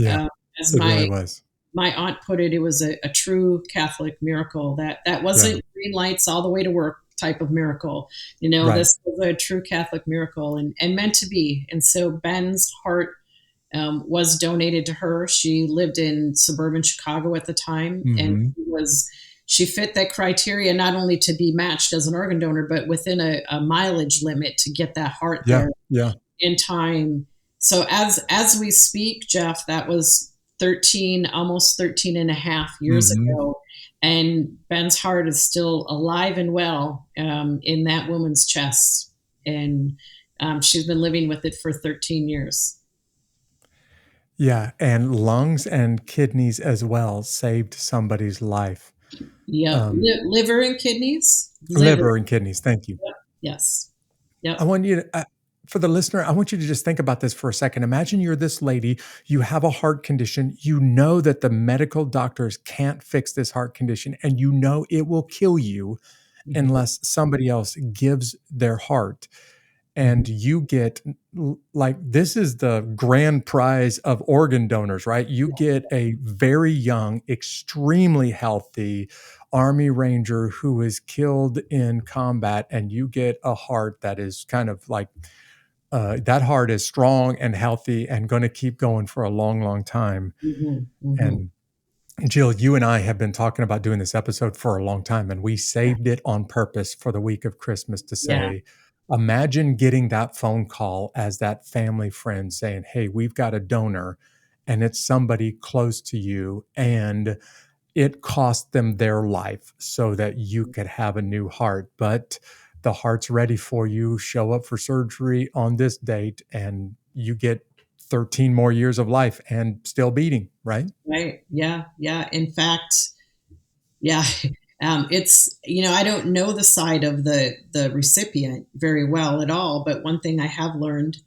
It really was. my aunt put it, it was a true Catholic miracle. That wasn't green lights all the way to work type of miracle. Right. This was a true Catholic miracle and meant to be. And so Ben's heart was donated to her. She lived in suburban Chicago at the time, and she fit that criteria, not only to be matched as an organ donor, but within a mileage limit to get that heart there in time. So as we speak, Jeff, that was almost 13 and a half years ago. And Ben's heart is still alive and well in that woman's chest. And she's been living with it for 13 years. Yeah. And lungs and kidneys as well saved somebody's life. Yeah. Liver and kidneys? Liver and kidneys. Thank you. Yep. Yes. Yep. I want you to, for the listener, I want you to just think about this for a second. Imagine you're this lady, you have a heart condition, you know that the medical doctors can't fix this heart condition, and you know it will kill you unless somebody else gives their heart. And you get, like, this is the grand prize of organ donors, right? You get a very young, extremely healthy Army Ranger who is killed in combat, and you get a heart that is kind of like, that heart is strong and healthy and going to keep going for a long, long time. And Jill, you and I have been talking about doing this episode for a long time, and we saved it on purpose for the week of Christmas to say, imagine getting that phone call as that family friend saying, hey, we've got a donor, and it's somebody close to you, and it cost them their life so that you could have a new heart. But the heart's ready for you. Show up for surgery on this date, and you get 13 more years of life and still beating, right? Right. Yeah. Yeah. In fact, it's, I don't know the side of the recipient very well at all, but one thing I have learned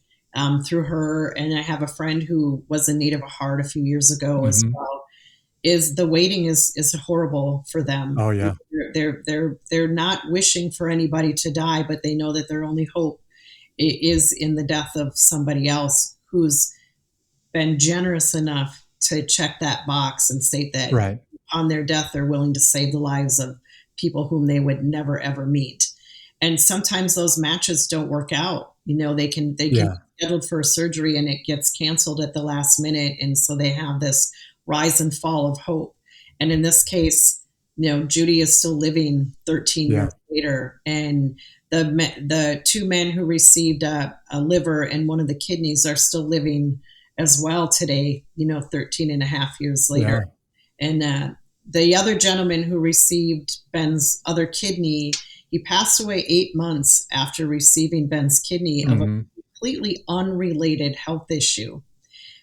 through her, and I have a friend who was in need of a heart a few years ago as well, is the waiting is horrible for them. Oh yeah. They're not wishing for anybody to die, but they know that their only hope is in the death of somebody else who's been generous enough to check that box and state that on their death, they're willing to save the lives of people whom they would never, ever meet. And sometimes those matches don't work out. They can be scheduled for a surgery and it gets canceled at the last minute. And so they have this rise and fall of hope. And in this case, Judy is still living 13 years later. And the two men who received a liver and one of the kidneys are still living as well today, 13 and a half years later. And the other gentleman who received Ben's other kidney, he passed away 8 months after receiving Ben's kidney of a completely unrelated health issue.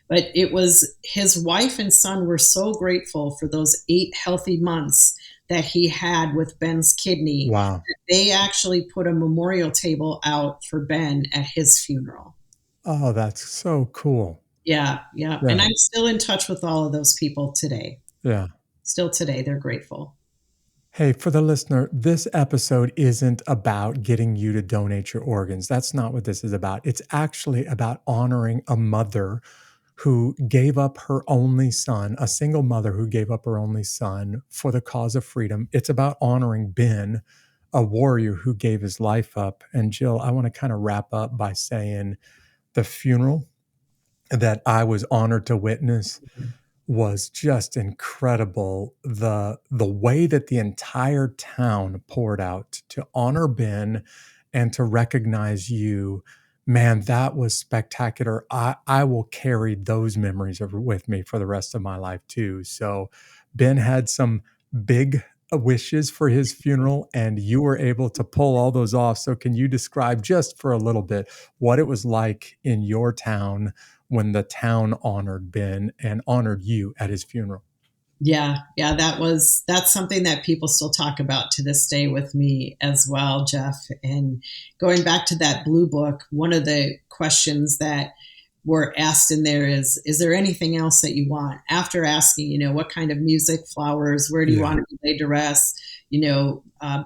But it was his wife and son were so grateful for those 8 healthy months that he had with Ben's kidney. Wow. That they actually put a memorial table out for Ben at his funeral. Oh, that's so cool. Yeah. And I'm still in touch with all of those people today. Yeah. Still today, they're grateful. Hey, for the listener, this episode isn't about getting you to donate your organs. That's not what this is about. It's actually about honoring a mother who gave up her only son, a single mother who gave up her only son for the cause of freedom. It's about honoring Ben, a warrior who gave his life up. And Jill, I want to kind of wrap up by saying the funeral that I was honored to witness was just incredible. The way that the entire town poured out to honor Ben and to recognize you, man, that was spectacular. I will carry those memories with me for the rest of my life too. So Ben had some big wishes for his funeral, and you were able to pull all those off. So can you describe just for a little bit what it was like in your town when the town honored Ben and honored you at his funeral? Yeah, that's something that people still talk about to this day with me as well, Jeff. And going back to that blue book, one of the questions that were asked in there is there anything else that you want? After asking, what kind of music, flowers, where do you Yeah. want to be laid to rest?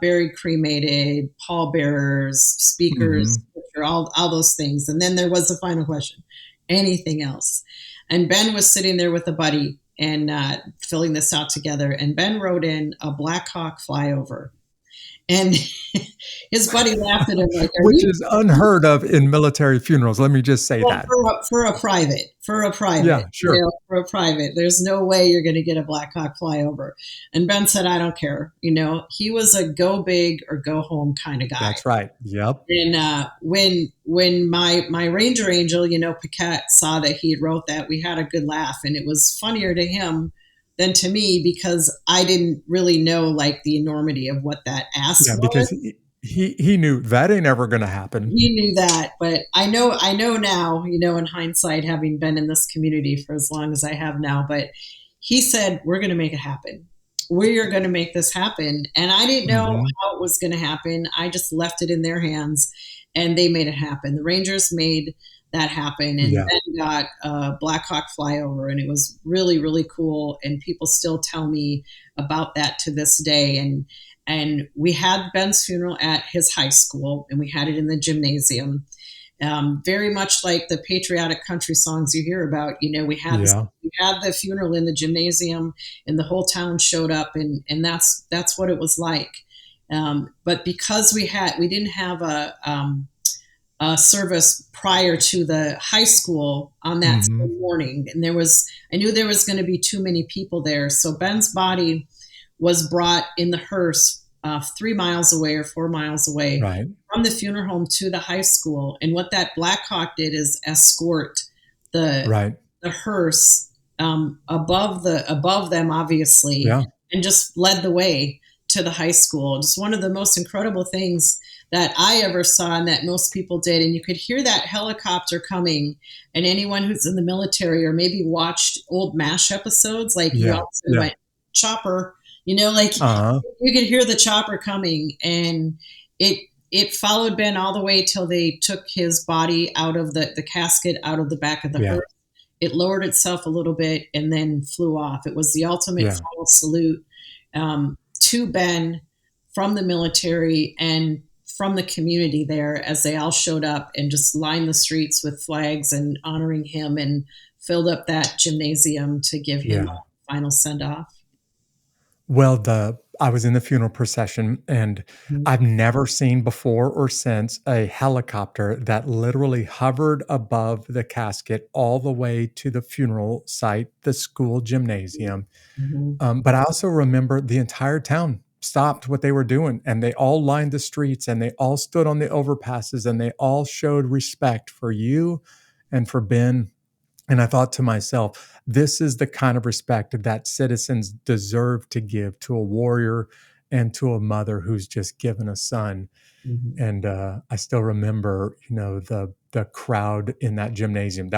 Buried, cremated, pallbearers, speakers, Hmm. all those things. And then there was the final question: anything else? And Ben was sitting there with a buddy and filling this out together. And Ben wrote in a Black Hawk flyover. And his buddy laughed at him like, "Are Which you is unheard of in military funerals. Let me just say well, that. for a private, Yeah, sure. for a private, there's no way you're going to get a Black Hawk flyover." And Ben said, "I don't care." He was a go big or go home kind of guy. That's right. Yep. And when my Ranger Angel, Paquette, saw that he wrote that, we had a good laugh, and it was funnier to him than to me because I didn't really know like the enormity of what that ask Yeah, was. because he knew that ain't ever going to happen. He knew that, but I know now, in hindsight, having been in this community for as long as I have now. But he said, "We're going to make it happen. We are going to make this happen." And I didn't know Hmm. how it was going to happen. I just left it in their hands, and they made it happen. The Rangers made that happen, and Yeah. Ben got a Black Hawk flyover, and it was really, really cool. And people still tell me about that to this day. And we had Ben's funeral at his high school, and we had it in the gymnasium. Very much like the patriotic country songs you hear about. Yeah. We had the funeral in the gymnasium, and the whole town showed up, and that's what it was like. But because we didn't have a service prior to the high school on that Hmm. same morning, and I knew there was going to be too many people there, so Ben's body was brought in the hearse 3 miles away or 4 miles away Right. from the funeral home to the high school. And what that Black Hawk did is escort the Right. the hearse above them, obviously, Yeah. and just led the way to the high school. Just one of the most incredible things that I ever saw, and that most people did. And you could hear that helicopter coming. And anyone who's in the military or maybe watched old MASH episodes, like you Yeah. also Yeah. went chopper, like Uh-huh. you could hear the chopper coming. And it followed Ben all the way till they took his body out of the casket, out of the back of the Yeah. hearse. It lowered itself a little bit and then flew off. It was the ultimate Yeah. final salute to Ben from the military and from the community there, as they all showed up and just lined the streets with flags and honoring him, and filled up that gymnasium to give him Yeah. a final send off. Well, I was in the funeral procession, and I've never seen before or since a helicopter that literally hovered above the casket all the way to the funeral site, the school gymnasium. Mhm. But I also remember the entire town stopped what they were doing, and they all lined the streets, and they all stood on the overpasses, and they all showed respect for you and for Ben. And I thought to myself, this is the kind of respect that citizens deserve to give to a warrior and to a mother who's just given a son. Mhm. And I still remember, the crowd in that gymnasium.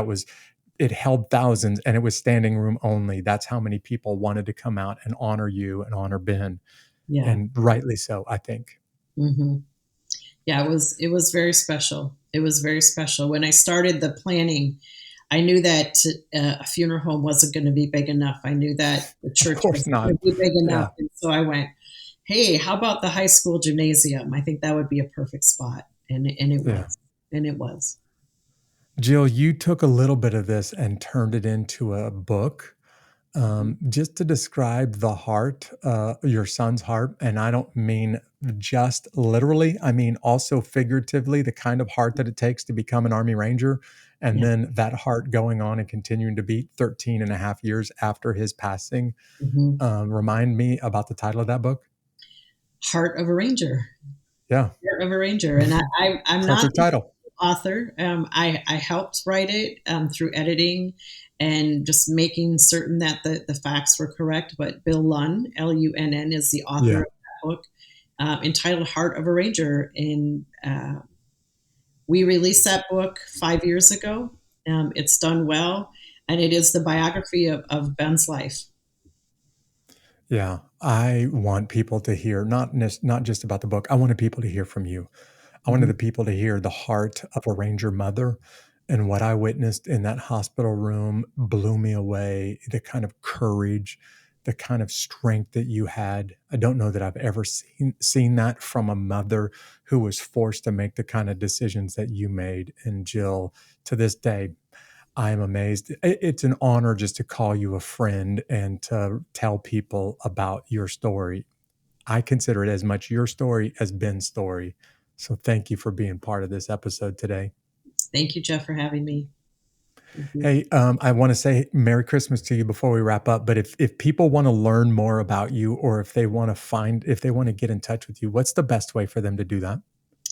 It held thousands, and it was standing room only. That's how many people wanted to come out and honor you and honor Ben, Yeah. and rightly so, I think. hmm Yeah, it was very special. It was very special. When I started the planning, I knew that a funeral home wasn't going to be big enough. I knew that the Of church course wasn't not. going to be big enough, Yeah. and so I went, hey, how about the high school gymnasium? I think that would be a perfect spot. And it Yeah. was. And it was. Jill, you took a little bit of this and turned it into a book. Just to describe the heart, your son's heart, and I don't mean just literally, I mean also figuratively, the kind of heart that it takes to become an Army Ranger, and Yeah. then that heart going on and continuing to beat 13 and a half years after his passing. Mhm. Remind me about the title of that book. Heart of a Ranger. Yeah. Heart of a Ranger. And I'm not Perfect title. author. I helped write it through editing and just making certain that the facts were correct. But Bill Lunn, Lunn, is the author Yeah. of that book entitled Heart of a Ranger. And we released that book 5 years ago. It's done well. And it is the biography of Ben's life. Yeah. I want people to hear, not just about the book. I wanted people to hear from you. I wanted Mhm. the people to hear the heart of a Ranger mother, and what I witnessed in that hospital room blew me away. The kind of courage, the kind of strength that you had. I don't know that I've ever seen that from a mother who was forced to make the kind of decisions that you made. And Jill, to this day, I am amazed. It's an honor just to call you a friend and to tell people about your story. I consider it as much your story as Ben's story. So thank you for being part of this episode today. Thank you, Jeff, for having me. Thank you. Hey, I want to say Merry Christmas to you before we wrap up. But if people want to learn more about you, or if they want to get in touch with you, what's the best way for them to do that?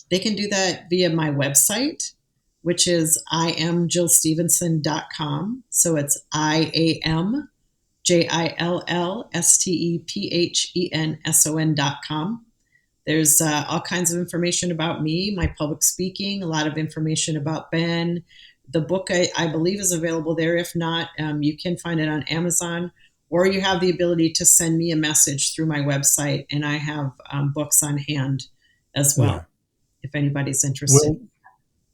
They can do that via my website, which is iamjillstephenson.com. So it's IamJillStephenson.com. There's all kinds of information about me, my public speaking, a lot of information about Ben. The book, I believe, is available there. If not, you can find it on Amazon, or you have the ability to send me a message through my website, and I have books on hand as well, Yeah. if anybody's interested.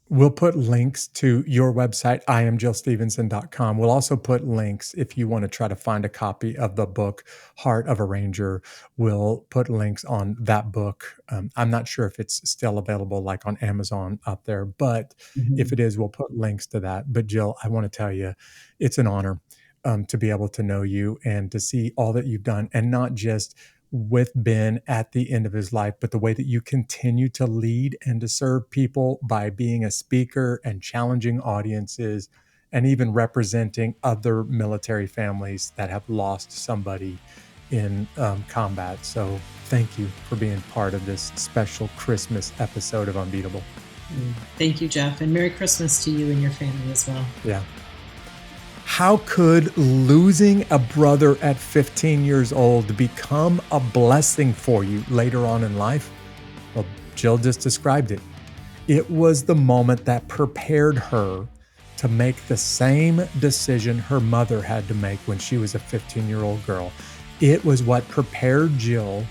We'll put links to your website, iamjillstephenson.com. We'll also put links if you want to try to find a copy of the book, Heart of a Ranger. We'll put links on that book. I'm not sure if it's still available like on Amazon out there, but if Mhm. it is, we'll put links to that. But Jill, I want to tell you, it's an honor to be able to know you and to see all that you've done, and not just with Ben at the end of his life, but the way that you continue to lead and to serve people by being a speaker and challenging audiences, and even representing other military families that have lost somebody in combat. So thank you for being part of this special Christmas episode of Unbeatable. Thank you, Jeff, and Merry Christmas to you and your family as well. Yeah. How could losing a brother at 15 years old become a blessing for you later on in life? Well, Jill just described it. It was the moment that prepared her to make the same decision her mother had to make when she was a 15-year-old girl. It was what prepared Jill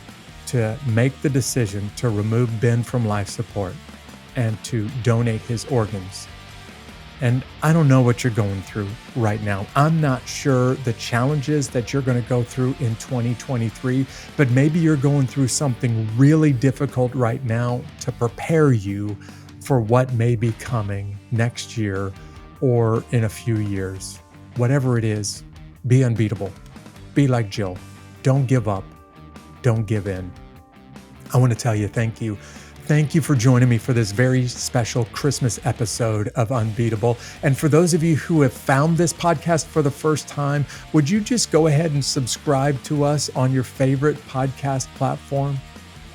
to make the decision to remove Ben from life support and to donate his organs. And I don't know what you're going through right now. I'm not sure the challenges that you're going to go through in 2023, but maybe you're going through something really difficult right now to prepare you for what may be coming next year or in a few years. Whatever it is, be unbeatable. Be like Jill. Don't give up. Don't give in. I want to tell you thank you. Thank you for joining me for this very special Christmas episode of Unbeatable. And for those of you who have found this podcast for the first time, would you just go ahead and subscribe to us on your favorite podcast platform?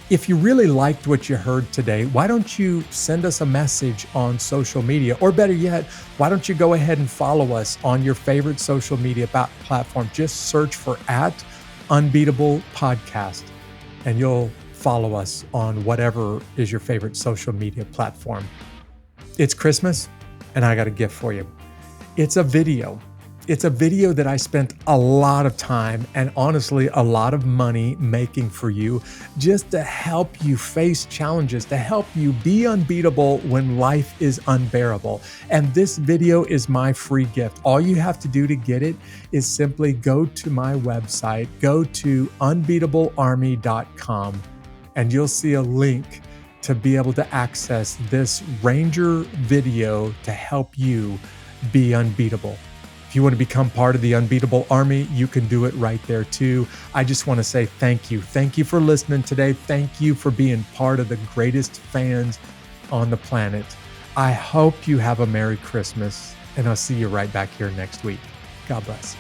If you really liked what you heard today, why don't you send us a message on social media? Or better yet, why don't you go ahead and follow us on your favorite social media platform? Just search for @Unbeatable Podcast, and you'll follow us on whatever is your favorite social media platform. It's Christmas, and I got a gift for you. It's a video. It's a video that I spent a lot of time and honestly a lot of money making for you, just to help you face challenges, to help you be unbeatable when life is unbearable. And this video is my free gift. All you have to do to get it is simply go to my website, go to unbeatablearmy.com, and you'll see a link to be able to access this Ranger video to help you be unbeatable. If you want to become part of the Unbeatable Army, you can do it right there too. I just want to say thank you. Thank you for listening today. Thank you for being part of the greatest fans on the planet. I hope you have a Merry Christmas, and I'll see you right back here next week. God bless.